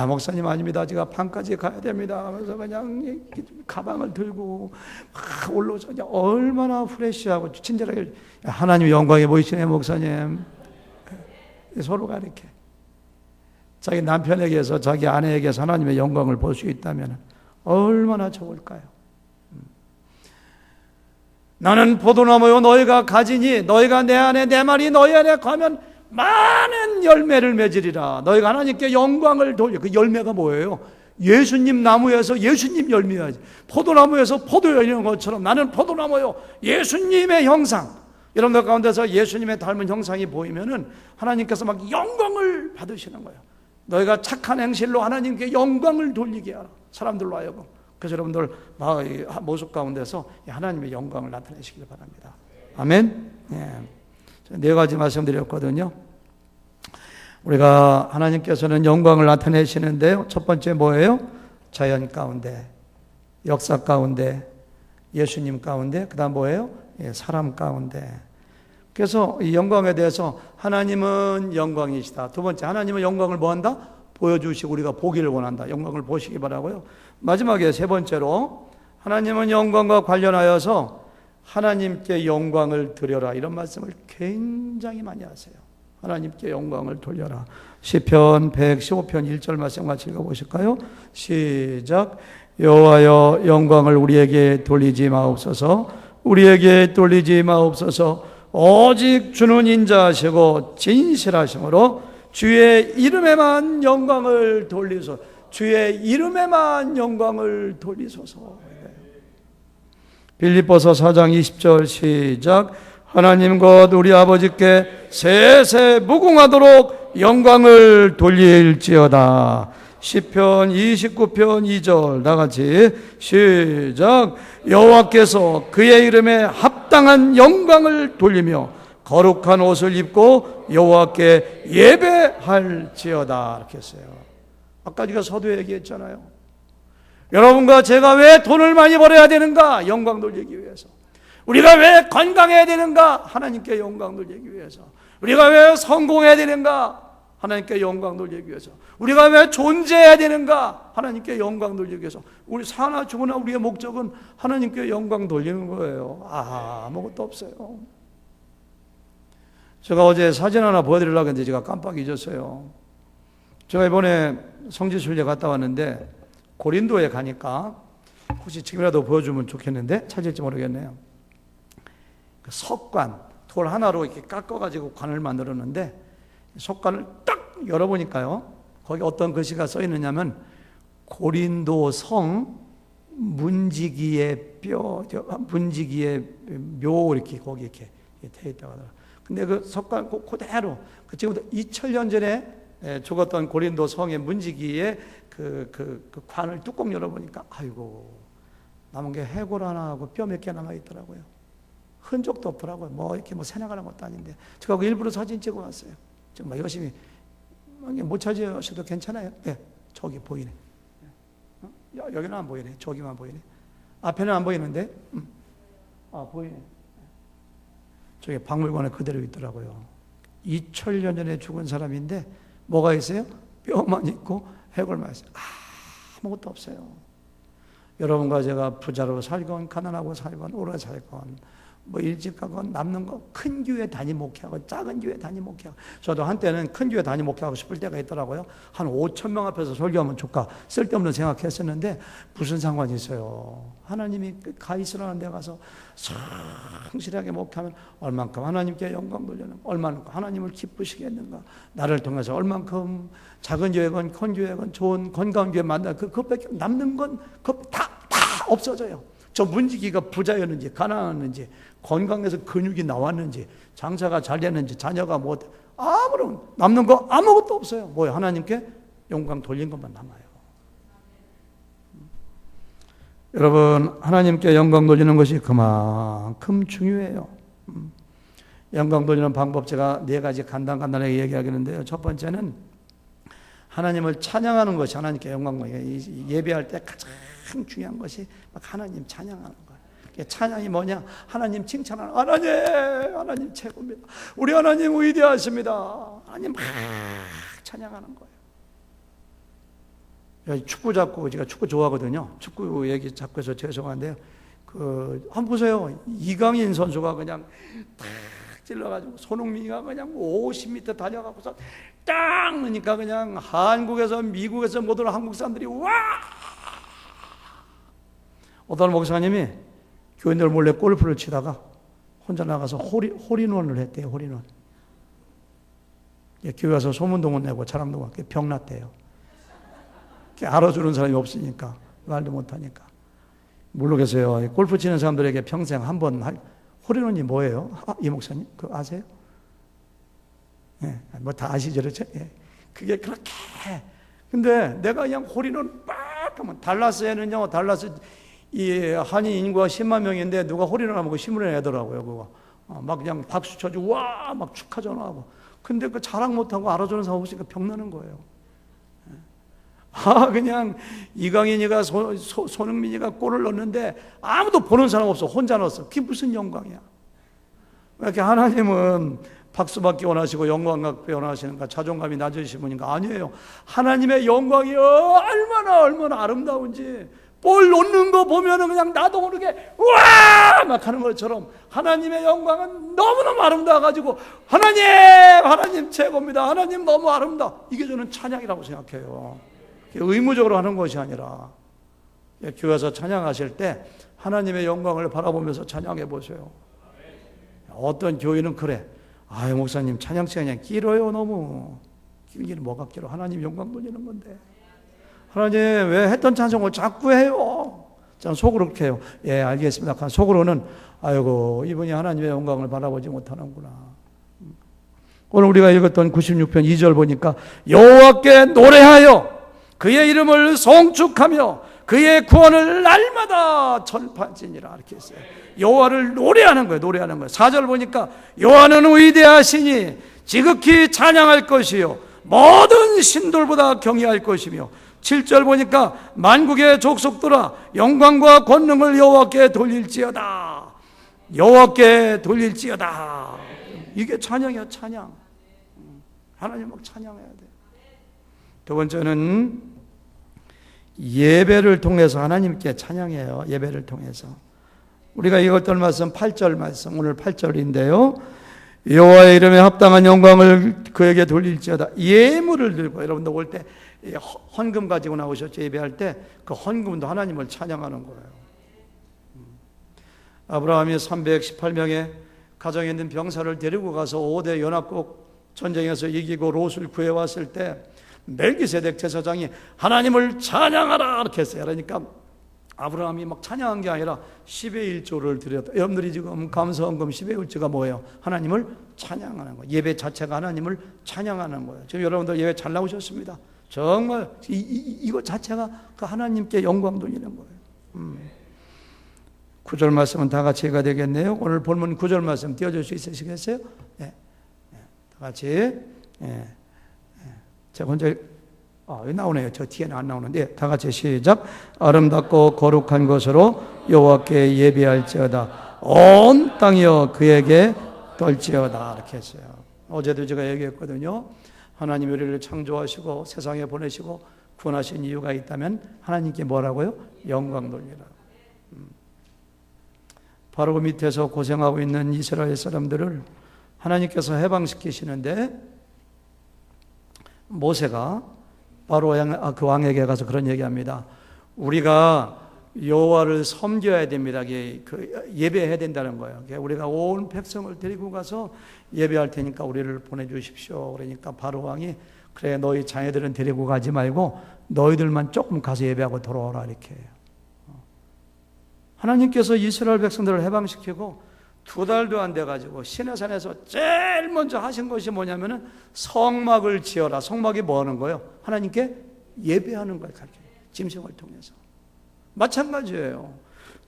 목사님 아닙니다. 제가 밤까지 가야 됩니다. 그래서 그냥 가방을 들고 막 올라오서 얼마나 프레시하고 친절하게 하나님의 영광이 보이시네요 목사님. 서로가 이렇게 자기 남편에게서 자기 아내에게서 하나님의 영광을 볼 수 있다면 얼마나 좋을까요? 나는 포도나무요 너희가 가지니 너희가 내 안에 내 말이 너희 안에 가면 많은 열매를 맺으리라. 너희가 하나님께 영광을 돌려. 그 열매가 뭐예요? 예수님 나무에서 예수님 열매야지. 포도나무에서 포도 열리는 것처럼 나는 포도나무요 예수님의 형상. 여러분들 가운데서 예수님의 닮은 형상이 보이면은 하나님께서 막 영광을 받으시는 거예요. 너희가 착한 행실로 하나님께 영광을 돌리게 하라. 사람들로 하여금. 그래서 여러분들 모습 가운데서 하나님의 영광을 나타내시길 바랍니다. 아멘. 네 가지 말씀드렸거든요. 우리가 하나님께서는 영광을 나타내시는데요. 첫 번째 뭐예요? 자연 가운데, 역사 가운데, 예수님 가운데, 그 다음 뭐예요? 사람 가운데. 그래서 이 영광에 대해서 하나님은 영광이시다. 두 번째, 하나님은 영광을 뭐한다? 보여주시고 우리가 보기를 원한다. 영광을 보시기 바라고요. 마지막에 세 번째로 하나님은 영광과 관련하여서 하나님께 영광을 드려라. 이런 말씀을 굉장히 많이 하세요. 하나님께 영광을 돌려라. 시편 115편 1절 말씀 같이 읽어보실까요? 시작. 여호와여 영광을 우리에게 돌리지 마옵소서. 우리에게 돌리지 마옵소서. 오직 주는 인자하시고 진실하심으로 주의 이름에만 영광을 돌리소서. 주의 이름에만 영광을 돌리소서. 빌립보서 4장 20절 시작. 하나님 곧 우리 아버지께 세세 무궁하도록 영광을 돌릴지어다. 시편 29편 2절 다같이 시작. 여호와께서 그의 이름에 합당한 영광을 돌리며 거룩한 옷을 입고 여호와께 예배할지어다. 이렇게 했어요. 아까 제가 서두에 얘기했잖아요. 여러분과 제가 왜 돈을 많이 벌어야 되는가? 영광 돌리기 위해서. 우리가 왜 건강해야 되는가? 하나님께 영광 돌리기 위해서. 우리가 왜 성공해야 되는가? 하나님께 영광 돌리기 위해서. 우리가 왜 존재해야 되는가? 하나님께 영광 돌리기 위해서. 우리 사나 죽으나 우리의 목적은 하나님께 영광 돌리는 거예요. 아무것도 없어요. 제가 어제 사진 하나 보여드리려고 했는데 제가 깜빡 잊었어요. 제가 이번에 성지순례 갔다 왔는데 고린도에 가니까 혹시 지금이라도 보여주면 좋겠는데 찾을지 모르겠네요. 그 석관, 돌 하나로 이렇게 깎아가지고 관을 만들었는데 석관을 딱 열어보니까요, 거기 어떤 글씨가 써 있느냐면 고린도 성 문지기의 뼈, 문지기의 묘 이렇게 거기 이렇게 돼 있다고 하더라고요. 근데 그 석관 그대로 지금부터 2000년 전에 죽었던 고린도 성의 문지기의 그 관을 뚜껑 열어보니까 아이고 남은 게 해골 하나하고 뼈 몇 개 남아 있더라고요. 흔적도 없더라고요. 뭐 이렇게 뭐 새나가는 것도 아닌데 제가 그 일부러 사진 찍어 왔어요. 정말 열심히 못 찾으셔도 괜찮아요. 네, 저기 보이네. 여기는 안 보이네. 저기만 보이네. 앞에는 안 보이는데, 보이네. 저기 박물관에 그대로 있더라고요. 2000년 전에 죽은 사람인데 뭐가 있어요? 뼈만 있고 해골만 있어요. 아무것도 없어요. 여러분과 제가 부자로 살건 가난하고 살건 오래 살건 뭐 일찍 가건 남는 거 큰 교회 단임 목회하고 작은 교회 단임 목회하고, 저도 한때는 큰 교회 단임 목회하고 싶을 때가 있더라고요. 한 5,000명 앞에서 설교하면 좋까 쓸데없는 생각했었는데 무슨 상관이 있어요. 하나님이 가 있으라는 데 가서 성실하게 목회하면 얼만큼 하나님께 영광 돌리는, 얼만큼 하나님을 기쁘시겠는가, 나를 통해서 얼만큼 작은 교회건 큰 교회건 좋은 건강한 교회 만나 그것밖에 남는 건 다 없어져요. 저 문지기가 부자였는지 가난했는지 건강해서 근육이 나왔는지 장사가 잘 됐는지 자녀가 뭐 아무런 남는 거 아무것도 없어요. 뭐예요? 하나님께 영광 돌린 것만 남아요. 여러분, 하나님께 영광 돌리는 것이 그만큼 중요해요. 영광 돌리는 방법 제가 4가지 간단하게 얘기하겠는데요. 첫 번째는 하나님을 찬양하는 것이 하나님께 영광 돌리는, 예배할 때 가장 중요한 것이 하나님 찬양하는 거예요. 찬양이 뭐냐? 하나님 칭찬하는, 하나님 최고입니다. 우리 하나님 위대하십니다. 하나님 막 찬양하는 거예요. 축구 잡고, 제가 축구 좋아하거든요. 축구 얘기 자꾸 해서 죄송한데요. 한번 보세요. 이강인 선수가 그냥 탁 찔러가지고 손흥민이가 그냥 50m 달려가고서 딱 넣으니까 그냥 한국에서 미국에서 모든 한국 사람들이 와! 어떤 목사님이 교인들 몰래 골프를 치다가 혼자 나가서 홀인원을 했대요. 홀인원. 교회 와서 소문도 내고 자랑도 못 하고 병났대요. 알아주는 사람이 없으니까, 말도 못하니까. 모르겠어요. 골프 치는 사람들에게 평생 한 번 홀인원이 뭐예요? 이 목사님 그거 아세요? 예, 뭐 다 아시죠, 그렇죠? 예. 그게 그렇게. 근데 내가 그냥 홀인원 빡 하면, 달라스에는요, 달라스 이 한인 인구가 10만 명인데 누가 홀인원 하면 그 신문에 내더라고요. 그거 막 그냥 박수 쳐주고 와 막 축하 전화하고. 근데 그 자랑 못하고 알아주는 사람 없으니까 병나는 거예요. 그냥 이강인이가 손흥민이가 골을 넣었는데 아무도 보는 사람 없어. 혼자 넣었어. 그게 무슨 영광이야. 왜 이렇게 하나님은 박수받기 원하시고 영광받기 원하시는가? 자존감이 낮으신 분인가? 아니에요. 하나님의 영광이 얼마나 아름다운지, 볼 놓는 거 보면은 그냥 나도 모르게 우와 막 하는 것처럼 하나님의 영광은 너무너무 아름다워가지고 하나님 하나님 최고입니다. 하나님 너무 아름다워. 이게 저는 찬양이라고 생각해요. 의무적으로 하는 것이 아니라 교회에서 찬양하실 때 하나님의 영광을 바라보면서 찬양해 보세요. 어떤 교회는 그래. 아유 목사님 찬양 시간이 길어요. 너무 길기는 뭐가 길어. 하나님 영광 돌리는 건데. 하나님 왜 했던 찬송을 자꾸 해요. 저는 속으로 그렇게 해요. 예 알겠습니다. 속으로는 아이고 이분이 하나님의 영광을 바라보지 못하는구나. 오늘 우리가 읽었던 96편 2절 보니까 여호와께 노래하여 그의 이름을 송축하며 그의 구원을 날마다 전파하지니라 이렇게 했어요. 여호와를 노래하는 거예요. 노래하는 거예요. 4절 보니까 여호와는 위대하시니 지극히 찬양할 것이요 모든 신들보다 경외할 것이며 7절 보니까 만국의 족속들아 영광과 권능을 여호와께 돌릴지어다. 여호와께 돌릴지어다. 이게 찬양이야. 찬양. 하나님 막 찬양해야 돼. 두 번째는 예배를 통해서 하나님께 찬양해요. 예배를 통해서. 우리가 읽었던 말씀 8절 말씀, 오늘 8절인데요. 여호와의 이름에 합당한 영광을 그에게 돌릴지어다. 예물을 들고 여러분들 올 때 헌금 가지고 나오셨죠. 예배할 때 그 헌금도 하나님을 찬양하는 거예요. 아브라함이 318명의 가정에 있는 병사를 데리고 가서 5대 연합국 전쟁에서 이기고 롯을 구해왔을 때 멜기세덱 제사장이 하나님을 찬양하라 이렇게 했어요. 그러니까 아브라함이 막 찬양한 게 아니라 10의 1조를 드렸다. 여러분들이 지금 감사헌금 10의 1조가 뭐예요? 하나님을 찬양하는 거예요. 예배 자체가 하나님을 찬양하는 거예요. 지금 여러분들 예배 잘 나오셨습니다. 정말 이거 자체가 그 하나님께 영광 돌리는 거예요. 9절 말씀은 다 같이 해가 되겠네요. 오늘 본문 9절 말씀 띄워줄 수 있으시겠어요? 네. 다 같이. 제가 먼저 여기 나오네요. 저 뒤에는 안 나오는데 다 같이 시작. 아름답고 거룩한 것으로 여호와께 예배할지어다. 온 땅이여 그에게 떨지어다. 이렇게 했어요. 어제도 제가 얘기했거든요. 하나님 우리를 창조하시고 세상에 보내시고 구원하신 이유가 있다면 하나님께 뭐라고요? 영광 돌리라. 바로 그 밑에서 고생하고 있는 이스라엘 사람들을 하나님께서 해방시키시는데 모세가 바로 그 왕에게 가서 그런 얘기합니다. 우리가 여호와를 섬겨야 됩니다. 예배해야 된다는 거예요. 우리가 온 백성을 데리고 가서 예배할 테니까 우리를 보내주십시오. 그러니까 바로 왕이 그래 너희 자녀들은 데리고 가지 말고 너희들만 조금 가서 예배하고 돌아오라 이렇게 해요. 하나님께서 이스라엘 백성들을 해방시키고 2달도 안 돼가지고 시내산에서 제일 먼저 하신 것이 뭐냐면은 성막을 지어라. 성막이 뭐 하는 거예요? 하나님께 예배하는 걸 가르쳐요. 짐승을 통해서. 마찬가지예요.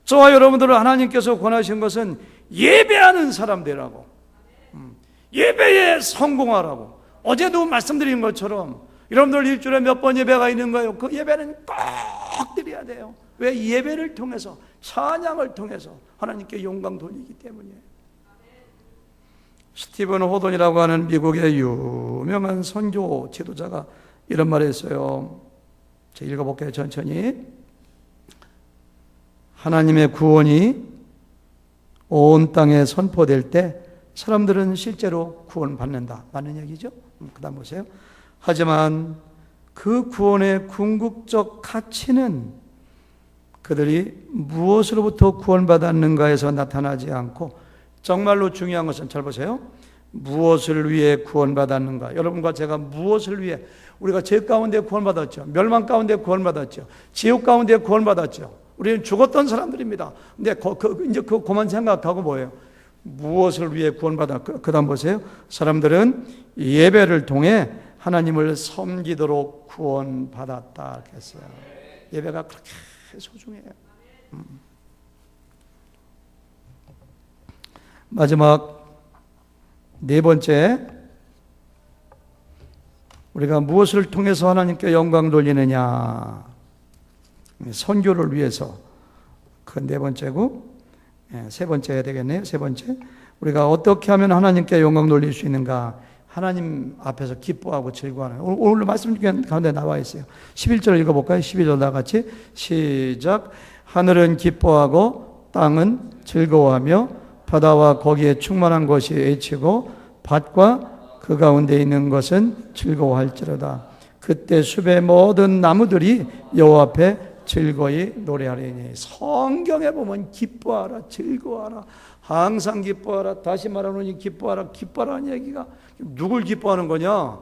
저와 여러분들을 하나님께서 권하신 것은 예배하는 사람들이라고. 예배에 성공하라고. 어제도 말씀드린 것처럼 여러분들 일주일에 몇 번 예배가 있는 거예요. 그 예배는 꼭 드려야 돼요. 왜? 예배를 통해서 찬양을 통해서 하나님께 영광 돌리기 때문이에요. 스티븐 호돈이라고 하는 미국의 유명한 선교 지도자가 이런 말을 했어요. 제가 읽어볼게요. 천천히. 하나님의 구원이 온 땅에 선포될 때 사람들은 실제로 구원받는다. 맞는 얘기죠? 그 다음 보세요. 하지만 그 구원의 궁극적 가치는 그들이 무엇으로부터 구원받았는가에서 나타나지 않고 정말로 중요한 것은 잘 보세요. 무엇을 위해 구원받았는가. 여러분과 제가 무엇을 위해 우리가 죄 가운데 구원받았죠. 멸망 가운데 구원받았죠. 지옥 가운데 구원받았죠. 우리는 죽었던 사람들입니다. 근데 이제 그만 생각하고 뭐예요? 무엇을 위해 구원받아? 그 다음 보세요. 사람들은 예배를 통해 하나님을 섬기도록 구원받았다. 이렇게 했어요. 예배가 그렇게 소중해요. 마지막 네 번째, 우리가 무엇을 통해서 하나님께 영광 돌리느냐? 선교를 위해서. 그 네 번째고, 세 번째 해야 되겠네요. 세 번째, 우리가 어떻게 하면 하나님께 영광 돌릴 수 있는가? 하나님 앞에서 기뻐하고 즐거워하는. 오늘 말씀 가운데 나와 있어요. 11절 읽어볼까요? 12절 다 같이 시작. 하늘은 기뻐하고 땅은 즐거워하며 바다와 거기에 충만한 것이 외치고 밭과 그 가운데 있는 것은 즐거워할지로다. 그때 숲의 모든 나무들이 여호와 앞에 즐거이 노래하리니. 성경에 보면 기뻐하라, 즐거워하라, 항상 기뻐하라, 다시 말하노니 기뻐하라, 기뻐하라는 얘기가 누굴 기뻐하는 거냐?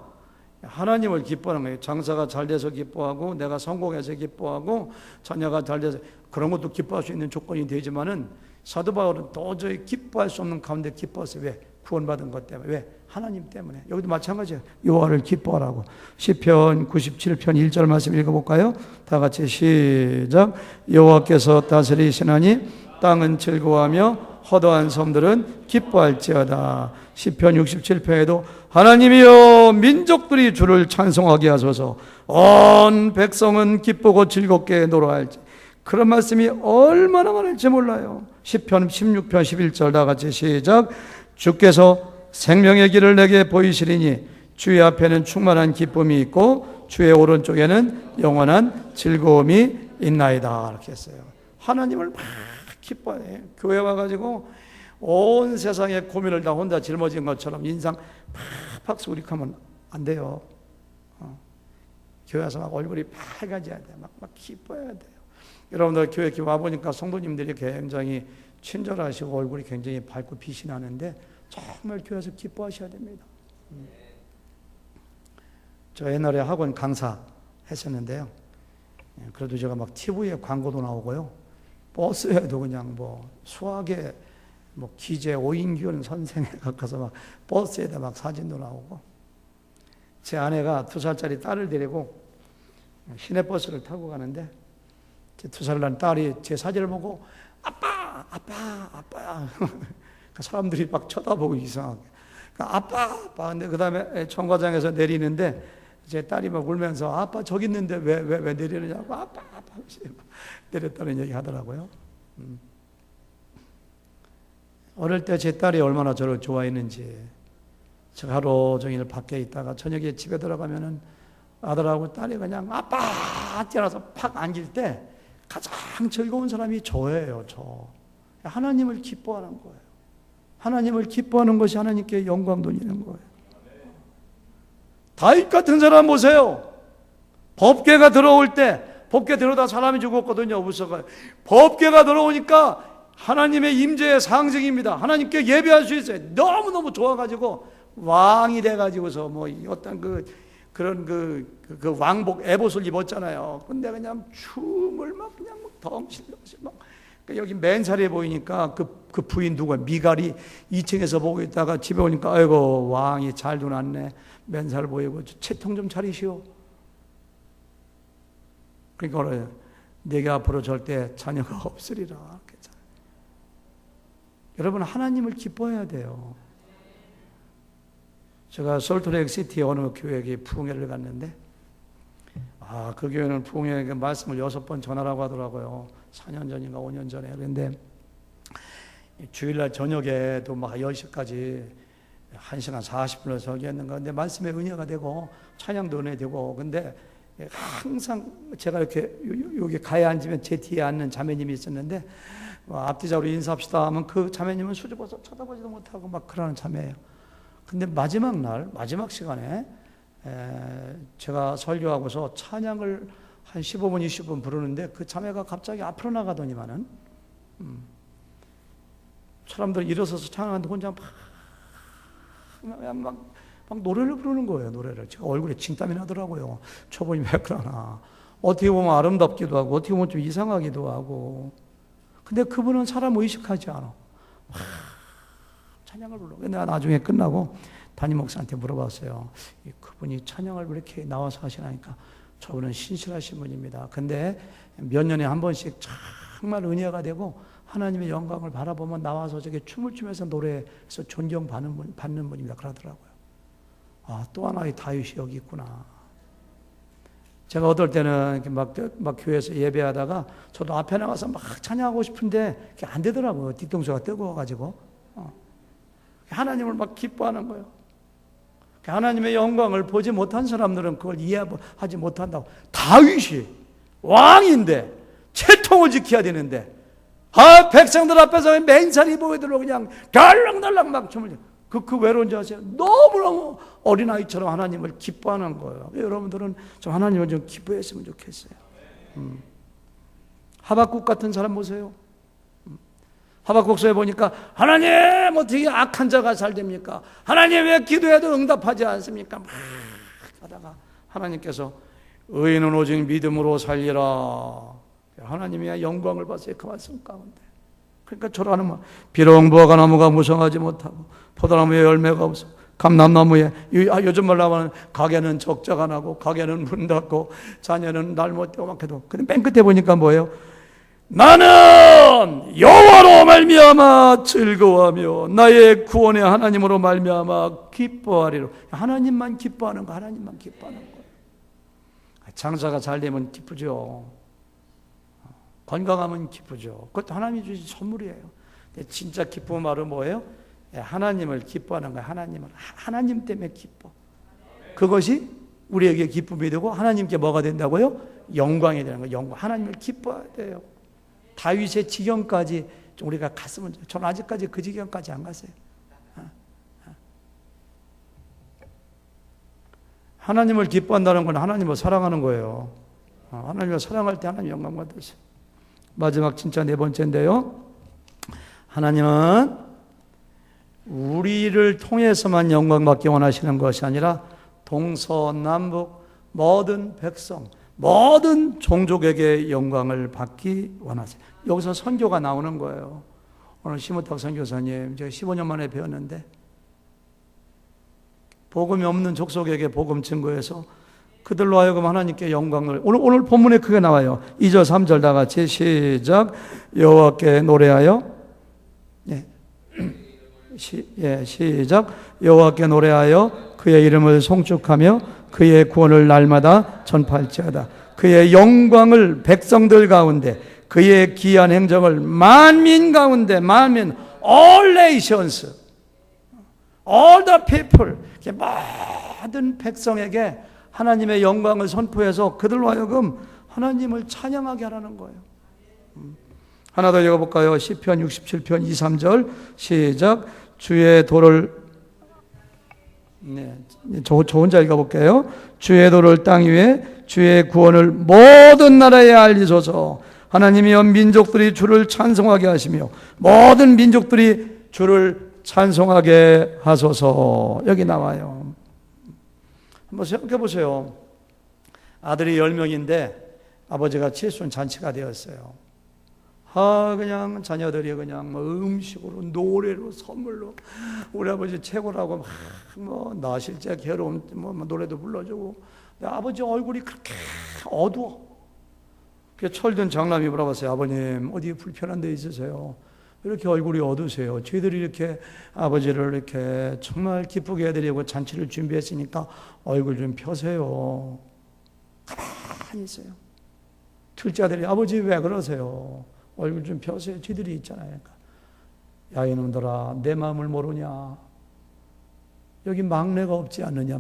하나님을 기뻐하는 거예요. 장사가 잘 돼서 기뻐하고, 내가 성공해서 기뻐하고, 자녀가 잘 돼서, 그런 것도 기뻐할 수 있는 조건이 되지만은 사도 바울은 도저히 기뻐할 수 없는 가운데 기뻐했어요. 왜? 구원받은 것 때문에. 왜? 하나님 때문에. 여기도 마찬가지예요. 여호와를 기뻐하라고. 시편 97편 1절 말씀 읽어볼까요? 다 같이 시작. 여호와께서 다스리시나니 땅은 즐거워하며 허다한 섬들은 기뻐할지어다. 시편 67편에도 하나님이여 민족들이 주를 찬송하게 하소서. 온 백성은 기쁘고 즐겁게 노래할지. 그런 말씀이 얼마나 많을지 몰라요. 시편 16편 11절 다 같이 시작. 주께서 생명의 길을 내게 보이시리니 주의 앞에는 충만한 기쁨이 있고 주의 오른쪽에는 영원한 즐거움이 있나이다. 이렇게 했어요. 하나님을 막 기뻐해. 교회 와가지고 온 세상의 고민을 다 혼자 짊어진 것처럼 인상 팍팍 수그릭하면 안 돼요. 교회 와서 막 얼굴이 빨개져야 돼. 막 기뻐해야 돼요. 여러분들 교회 이렇게 와보니까 성도님들이 굉장히 친절하시고 얼굴이 굉장히 밝고 빛이 나는데 정말 교회에서 기뻐하셔야 됩니다. 저 옛날에 학원 강사 했었는데요. 그래도 제가 막 TV에 광고도 나오고요. 버스에도 그냥 뭐 수학에 뭐 기재 오인규 선생에 가까워서 막 버스에다 막 사진도 나오고. 제 아내가 2살짜리 딸을 데리고 시내버스를 타고 가는데 제 2살 난 딸이 제 사진을 보고 아빠야. 사람들이 막 쳐다보고 이상하게. 아빠. 근데 그 다음에 정거장에서 내리는데 제 딸이 막 울면서 아빠 저기 있는데 왜 내리느냐고 아빠 내렸다는 얘기 하더라고요. 어릴 때 제 딸이 얼마나 저를 좋아했는지. 제가 하루 종일 밖에 있다가 저녁에 집에 들어가면은 아들하고 딸이 그냥 아빠 뛰어나서 팍 안길 때 가장 즐거운 사람이 저예요. 저. 하나님을 기뻐하는 거예요. 하나님을 기뻐하는 것이 하나님께 영광 돌리는 거예요. 다윗 같은 사람 보세요. 법궤가 들어올 때, 법궤 들어오다 사람이 죽었거든요. 우서가. 법궤가 들어오니까 하나님의 임재의 상징입니다. 하나님께 예배할 수 있어요. 너무너무 좋아가지고 왕이 돼가지고서 뭐 어떤 그런 왕복 에봇을 입었잖아요. 근데 그냥 춤을 막 그냥 덩실덩실 막. 여기 맨살에 보이니까 그 부인 누구야? 미갈이 2층에서 보고 있다가 집에 오니까 아이고 왕이 잘 둬놨네. 맨살 보이고 채통 좀 차리시오. 그러니까 내게 앞으로 절대 자녀가 없으리라. 여러분 하나님을 기뻐해야 돼요. 제가 솔트레이크 시티에 어느 교회에 부흥회를 갔는데 그 교회는 부흥회에 말씀을 6번 전하라고 하더라고요. 4년 전인가 5년 전에. 그런데 주일날 저녁에도 막 10시까지 1시간 40분을 설교했는가. 근데 말씀에 은혜가 되고 찬양도 은혜되고. 근데 항상 제가 이렇게 여기 가에 앉으면 제 뒤에 앉는 자매님이 있었는데 앞뒤적으로 인사합시다 하면 그 자매님은 수줍어서 쳐다보지도 못하고 막 그러는 자매예요. 근데 마지막 날, 마지막 시간에 제가 설교하고서 찬양을 한 15분, 20분 부르는데 그 자매가 갑자기 앞으로 나가더니만은 사람들 일어서서 찬양하는데 혼자 막 노래를 부르는 거예요. 노래를. 제가 얼굴에 진땀이 나더라고요. 저분이 왜 그러나. 어떻게 보면 아름답기도 하고 어떻게 보면 좀 이상하기도 하고. 근데 그분은 사람 의식하지 않아. 찬양을 불러. 근데 나중에 끝나고 담임 목사한테 물어봤어요. 그분이 찬양을 왜 이렇게 나와서 하시나니까 저분은 신실하신 분입니다. 근데 몇 년에 한 번씩 정말 은혜가 되고 하나님의 영광을 바라보면 나와서 저게 춤을 추면서 노래해서 존경받는 분입니다. 그러더라고요. 또 하나의 다윗이 여기 있구나. 제가 어떨 때는 막 교회에서 예배하다가 저도 앞에 나가서 막 찬양하고 싶은데 그게 안 되더라고요. 뒤통수가 뜨거워가지고. 하나님을 막 기뻐하는 거예요. 하나님의 영광을 보지 못한 사람들은 그걸 이해하지 못한다고. 다윗이 왕인데 채통을 지켜야 되는데 백성들 앞에서 맨살이 보이도록 그냥 덜렁덜렁 막 춤을 그 외로운지 아세요? 너무너무 어린아이처럼 하나님을 기뻐하는 거예요. 여러분들은 좀 하나님을 좀 기뻐했으면 좋겠어요. 하박국 같은 사람 보세요. 하박국서에 보니까 하나님 어떻게 악한 자가 잘 됩니까? 하나님 왜 기도해도 응답하지 않습니까? 막 하다가 하나님께서 의인은 오직 믿음으로 살리라. 하나님의 영광을 봤어요. 그 말씀 가운데. 그러니까 저라는 말, 비록 무화과나무가 무성하지 못하고 포도나무에 열매가 없어 감람나무에 요즘 말로 하면 가게는 적자가 나고 가게는 문 닫고 자녀는 날 못 되고 막 해도 근데 맨 끝에 보니까 뭐예요? 나는 여호와로 말미암아 즐거워하며 나의 구원의 하나님으로 말미암아 기뻐하리로. 하나님만 기뻐하는 거, 하나님만 기뻐하는 거예요. 장사가 잘 되면 기쁘죠. 건강하면 기쁘죠. 그것도 하나님이 주신 선물이에요. 진짜 기쁨의 말은 뭐예요? 하나님을 기뻐하는 거예요. 하나님 때문에 기뻐. 그것이 우리에게 기쁨이 되고 하나님께 뭐가 된다고요? 영광이 되는 거예요. 영광. 하나님을 기뻐해야 돼요. 다윗의 지경까지 우리가 갔으면 좋겠어요. 저는 아직까지 그 지경까지 안 갔어요. 하나님을 기뻐한다는 건 하나님을 사랑하는 거예요. 하나님을 사랑할 때 하나님 영광 받으세요. 마지막 진짜 네 번째인데요. 하나님은 우리를 통해서만 영광 받기 원하시는 것이 아니라 동서남북 모든 백성, 모든 종족에게 영광을 받기 원하세요. 여기서 선교가 나오는 거예요. 오늘 심우탁 선교사님, 제가 15년 만에 배웠는데 복음이 없는 족속에게 복음 증거해서 그들로 하여금 하나님께 영광을 오늘 본문에 크게 나와요. 2절 3절 다 같이 시작. 여호와께 노래하여 시작. 여호와께 노래하여 그의 이름을 송축하며 그의 구원을 날마다 전파할지어다. 그의 영광을 백성들 가운데 그의 기이한 행적을 만민 가운데 만민 all nations all the people 모든 백성에게 하나님의 영광을 선포해서 그들로 하여금 하나님을 찬양하게 하라는 거예요. 하나 더 읽어볼까요? 시편 67편 2, 3절 시작. 주의 도를 저 혼자 읽어볼게요. 주의 도를 땅 위에 주의 구원을 모든 나라에 알리소서. 하나님이여 민족들이 주를 찬송하게 하시며 모든 민족들이 주를 찬송하게 하소서. 여기 나와요. 한번 생각해 보세요. 아들이 10명인데 아버지가 칠순 잔치가 되었어요. 그냥 자녀들이 그냥 음식으로 노래로 선물로 우리 아버지 최고라고 나실제 괴로움 노래도 불러주고 아버지 얼굴이 그렇게 어두워. 그래서 철든 장남이 물어봤어요. 아버님 어디 불편한 데 있으세요? 이렇게 얼굴이 어두우세요. 저희들이 이렇게 아버지를 이렇게 정말 기쁘게 해드리고 잔치를 준비했으니까 얼굴 좀 펴세요. 가만히 있어요. 둘째 아들이 아버지 왜 그러세요? 얼굴 좀 펴세요. 저희들이 있잖아요. 그러니까, 야 이놈들아 내 마음을 모르냐? 여기 막내가 없지 않느냐?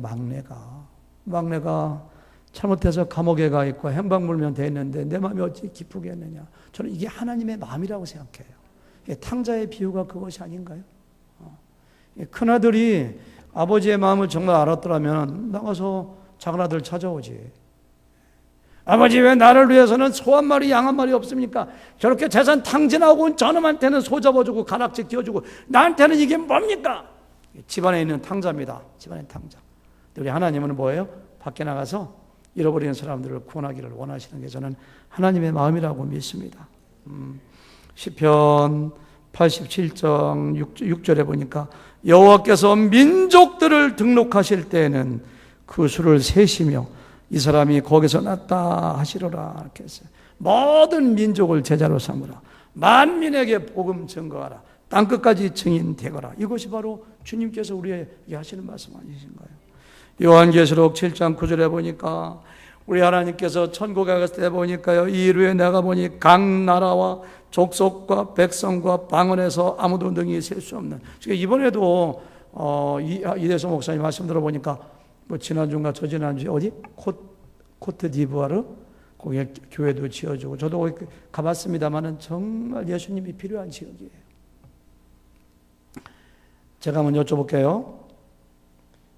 막내가 잘못해서 감옥에 가 있고 행방불명 돼 있는데 내 마음이 어찌 기쁘게 했느냐? 저는 이게 하나님의 마음이라고 생각해요. 탕자의 비유가 그것이 아닌가요? 큰아들이 아버지의 마음을 정말 알았더라면 나가서 작은아들 찾아오지. 아버지 왜 나를 위해서는 소 한 마리 양 한 마리 없습니까? 저렇게 재산 탕진하고 저놈한테는 소 잡아주고 가락지 끼워주고 나한테는 이게 뭡니까? 집안에 있는 탕자입니다. 집안의 탕자. 우리 하나님은 뭐예요? 밖에 나가서 잃어버리는 사람들을 구원하기를 원하시는 게 저는 하나님의 마음이라고 믿습니다. 시편 87장 6절에 보니까 여호와께서 민족들을 등록하실 때에는 그 수를 세시며 이 사람이 거기서 났다 하시리라 이렇게 했어요. 모든 민족을 제자로 삼으라. 만민에게 복음 증거하라. 땅끝까지 증인 되거라. 이것이 바로 주님께서 우리에게 하시는 말씀 아니신가요? 요한계시록 7장 9절에 보니까 우리 하나님께서 천국에 갔을 때 보니까요, 이 이루에 내가 보니 각 나라와 족속과 백성과 방언에서 아무도 능히 셀 수 없는. 이번에도 이대소 목사님 말씀 들어보니까 뭐 지난주인가 저지난주에 어디 코트디부아르 거기에 교회도 지어주고 저도 거기 가봤습니다만은 정말 예수님이 필요한 지역이에요. 제가 한번 여쭤볼게요.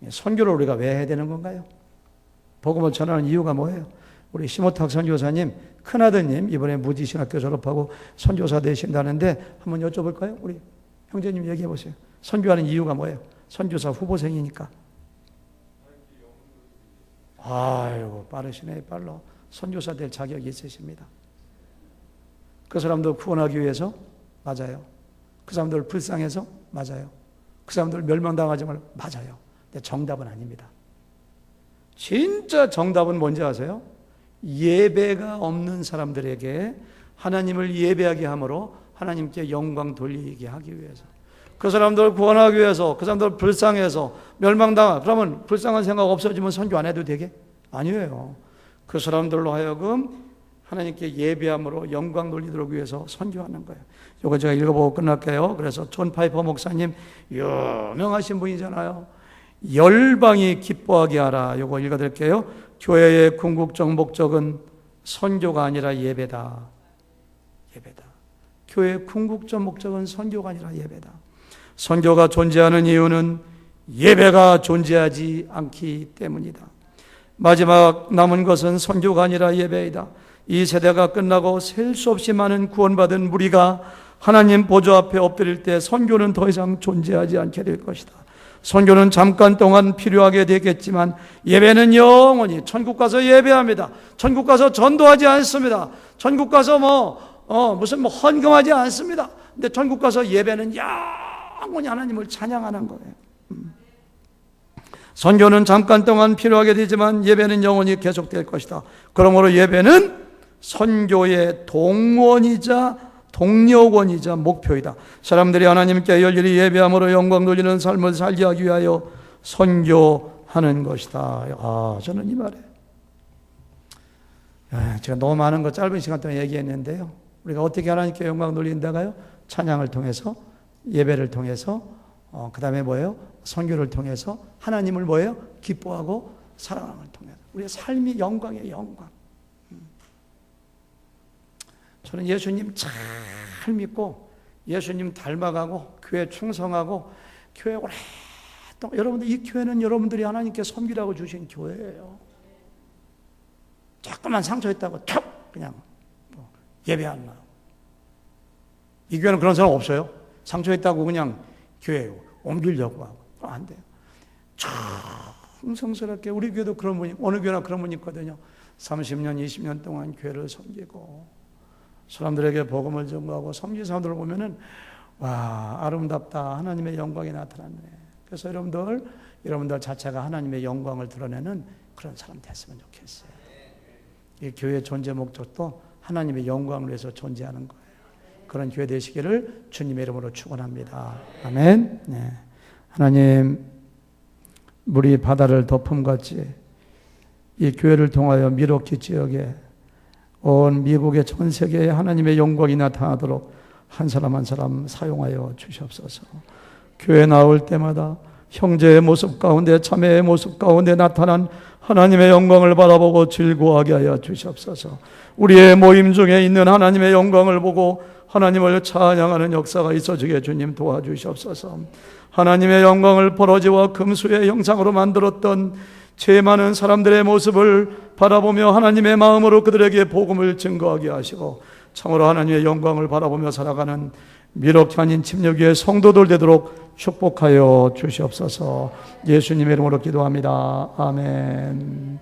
선교를 우리가 왜 해야 되는 건가요? 복음을 전하는 이유가 뭐예요? 우리 심호탁 선교사님, 큰아드님 이번에 무지신학교 졸업하고 선교사 되신다는데 한번 여쭤볼까요? 우리 형제님 얘기해 보세요. 선교하는 이유가 뭐예요? 선교사 후보생이니까. 아이고, 빠르시네, 빨라. 선교사 될 자격이 있으십니다. 그 사람들 구원하기 위해서? 맞아요. 그 사람들 불쌍해서? 맞아요. 그 사람들 멸망당하지 말고? 맞아요. 근데 정답은 아닙니다. 진짜 정답은 뭔지 아세요? 예배가 없는 사람들에게 하나님을 예배하게 함으로 하나님께 영광 돌리게 하기 위해서, 그 사람들을 구원하기 위해서, 그 사람들 불쌍해서 멸망당하, 그러면 불쌍한 생각 없어지면 선교 안 해도 되게? 아니에요. 그 사람들로 하여금 하나님께 예배함으로 영광 돌리도록 위해서 선교하는 거예요. 이거 제가 읽어보고 끝날게요. 그래서 존 파이퍼 목사님, 유명하신 분이잖아요. 열방이 기뻐하게 하라. 이거 읽어드릴게요. 교회의 궁극적 목적은 선교가 아니라 예배다. 예배다. 교회의 궁극적 목적은 선교가 아니라 예배다. 선교가 존재하는 이유는 예배가 존재하지 않기 때문이다. 마지막 남은 것은 선교가 아니라 예배이다. 이 세대가 끝나고 셀 수 없이 많은 구원받은 무리가 하나님 보좌 앞에 엎드릴 때 선교는 더 이상 존재하지 않게 될 것이다. 선교는 잠깐 동안 필요하게 되겠지만 예배는 영원히, 천국 가서 예배합니다. 천국 가서 전도하지 않습니다. 천국 가서 무슨 헌금하지 않습니다. 근데 천국 가서 예배는 영원히 하나님을 찬양하는 거예요. 선교는 잠깐 동안 필요하게 되지만 예배는 영원히 계속될 것이다. 그러므로 예배는 선교의 동력원이자 목표이다. 사람들이 하나님께 열렬히 예배함으로 영광 돌리는 삶을 살게 하기 위하여 선교하는 것이다. 저는 이 말에 제가 너무 많은 거 짧은 시간 동안 얘기했는데요. 우리가 어떻게 하나님께 영광 돌린다가요? 찬양을 통해서, 예배를 통해서, 그 다음에 뭐예요? 선교를 통해서 하나님을 뭐예요? 기뻐하고 사랑하는 걸 통해서 우리의 삶이 영광이에요. 영광. 저는 예수님 잘 믿고 예수님 닮아가고 교회 충성하고 교회 오랫동안, 여러분들 이 교회는 여러분들이 하나님께 섬기라고 주신 교회예요. 조금만 상처했다고 툭 그냥 예배 안 나오고. 이 교회는 그런 사람 없어요. 상처했다고 그냥 교회 옮기려고 하고. 안 돼요. 충성스럽게, 우리 교회도 그런 분이, 어느 교회나 그런 분이 있거든요. 30년, 20년 동안 교회를 섬기고 사람들에게 복음을 전하고 섬기는 사람들을 보면은 와, 아름답다. 하나님의 영광이 나타났네. 그래서 여러분들 자체가 하나님의 영광을 드러내는 그런 사람 됐으면 좋겠어요. 이 교회의 존재 목적도 하나님의 영광을 위해서 존재하는 거예요. 그런 교회 되시기를 주님의 이름으로 축원합니다. 아멘. 네. 하나님, 물이 바다를 덮음같이 이 교회를 통하여 미로키 지역에 온 미국의 전 세계에 하나님의 영광이 나타나도록 한 사람 한 사람 사용하여 주시옵소서. 교회 나올 때마다 형제의 모습 가운데, 자매의 모습 가운데 나타난 하나님의 영광을 바라보고 즐거워하게 하여 주시옵소서. 우리의 모임 중에 있는 하나님의 영광을 보고 하나님을 찬양하는 역사가 있어지게 주님 도와주시옵소서. 하나님의 영광을 버러지와 금수의 형상으로 만들었던 죄 많은 사람들의 모습을 바라보며 하나님의 마음으로 그들에게 복음을 증거하게 하시고 참으로 하나님의 영광을 바라보며 살아가는 미력이 아닌 침략의 성도들 되도록 축복하여 주시옵소서. 예수님의 이름으로 기도합니다. 아멘.